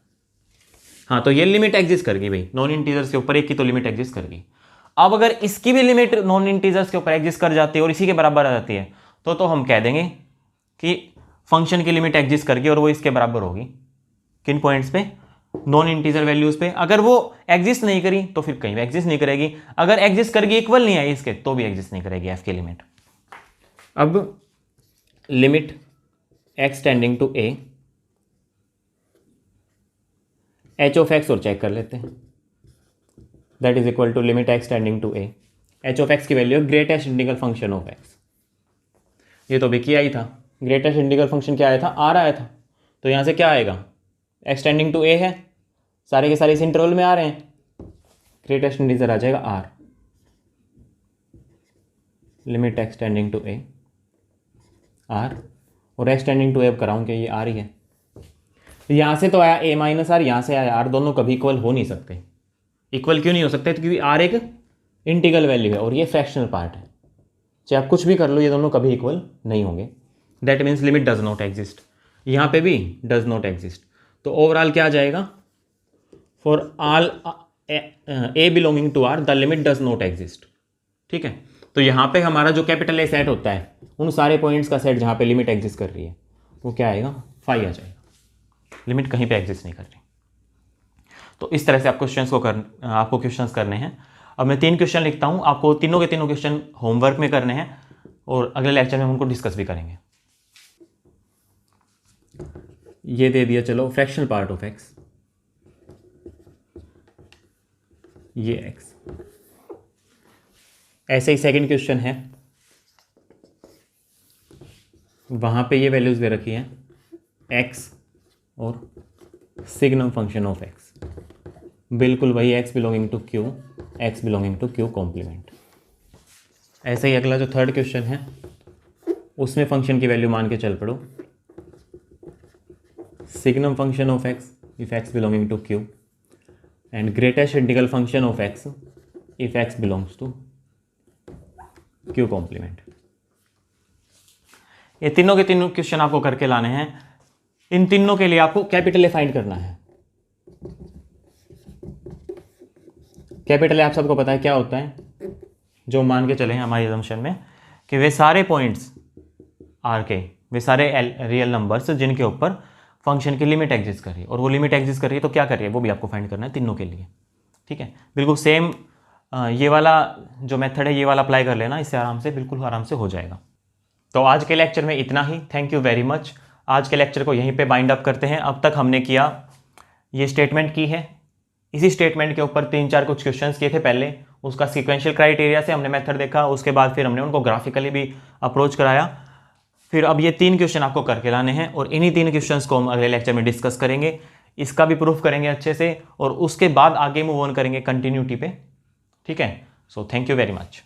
हाँ, तो ये लिमिट एग्जिस्ट कर गई भाई, नॉन इंटीजर्स के ऊपर एक की तो लिमिट एग्जिस्ट कर गई। अब अगर इसकी भी लिमिट नॉन इंटीजर्स के ऊपर एग्जिस्ट कर जाती है और इसी के बराबर आ जाती है, तो हम कह देंगे कि फंक्शन की लिमिट एग्जिस्ट कर गई और वो इसके बराबर होगी। किन पॉइंट्स पे, नॉन इंटीजर वैल्यूज पे। अगर वो एग्जिस्ट नहीं करी तो फिर कहीं भी एग्जिस्ट नहीं करेगी, अगर एग्जिस्ट करके इक्वल नहीं आई इसके तो भी एग्जिस्ट नहीं करेगी एफ की लिमिट। अब limit x tending to a, h of x और चेक कर लेते हैं, that is equal to limit x tending to a, h of x की वैल्यू है greatest integral function of x। ये तो भी किया ही था, ग्रेटेस्ट इंटीग्रल फंक्शन क्या आया था, r आया था, तो यहाँ से क्या आएगा, x टेंडिंग टू a है, सारे के सारे इस इंटरवल में आ रहे हैं, ग्रेटेस्ट इंटीजर आ जाएगा r, limit x tending to a r, और x टेंडिंग टू a कराऊँ कि ये r ही है। यहाँ से तो आया a माइनस r, यहाँ से आया r, दोनों कभी इक्वल हो नहीं सकते। इक्वल क्यों नहीं हो सकते, क्योंकि r एक इंटीग्रल वैल्यू है और ये फ्रैक्शनल पार्ट है, चाहे आप कुछ भी कर लो ये दोनों कभी इक्वल नहीं होंगे। That means limit does not exist, यहाँ पे भी डज नॉट एग्जिस्ट। तो ओवरऑल क्या आ जाएगा, for all a belonging to r the limit does not exist. ठीक है, तो यहाँ पे हमारा जो कैपिटल A सेट होता है उन सारे पॉइंट्स का सेट जहाँ पे लिमिट एग्जिस्ट कर रही है वो क्या आएगा, फाई आ जाएगा, लिमिट कहीं पे एग्जिस्ट नहीं कर रही। तो इस तरह से आपको क्वेश्चंस करने हैं। अब मैं 3 क्वेश्चन लिखता हूँ, आपको तीनों के तीनों क्वेश्चन होमवर्क में करने हैं और अगले लेक्चर में हम उनको डिस्कस भी करेंगे। ये दे दिया, चलो फ्रैक्शनल पार्ट ऑफ x, ये x। ऐसे ही सेकंड क्वेश्चन है, वहां पे ये वैल्यूज दे रखी है x और सिग्नम फंक्शन ऑफ x, बिल्कुल वही x belonging to q, x belonging to q complement. ऐसे ही अगला जो थर्ड क्वेश्चन है उसमें फंक्शन की वैल्यू मान के चल पड़ो, signum function of x if x belonging to q and greatest integral function of x if x belongs to q complement. ये तीनों के तीनों क्वेश्चन आपको करके लाने हैं। इन तीनों के लिए आपको कैपिटल ए फाइंड करना है। कैपिटल ए आप सबको पता है क्या होता है, जो मान के चले हैं हमारी असम्पशन में कि वे सारे पॉइंट्स आर के, वे सारे रियल नंबर्स जिनके ऊपर फंक्शन की लिमिट एग्जिस्ट कर रही है, और वो लिमिट एग्जिस्ट कर रही है तो क्या कर रही है वो भी आपको फाइंड करना है तीनों के लिए। ठीक है, बिल्कुल सेम ये वाला जो मेथड है ये वाला अप्लाई कर लेना, इससे आराम से, बिल्कुल आराम से हो जाएगा। तो आज के लेक्चर में इतना ही, थैंक यू वेरी मच। आज के लेक्चर को यहीं पे बाइंड अप करते हैं। अब तक हमने किया, ये स्टेटमेंट की है, इसी स्टेटमेंट के ऊपर 3-4 कुछ क्वेश्चंस किए थे पहले, उसका सीक्वेंशियल क्राइटेरिया से हमने मेथड देखा, उसके बाद फिर हमने उनको ग्राफिकली भी अप्रोच कराया। फिर अब ये 3 क्वेश्चन आपको करके लाने हैं और इन्हीं 3 क्वेश्चंस को हम अगले लेक्चर में डिस्कस करेंगे, इसका भी प्रूफ करेंगे अच्छे से और उसके बाद आगे मूव ऑन करेंगे कंटिन्यूटी पे। ठीक है, so thank you very much.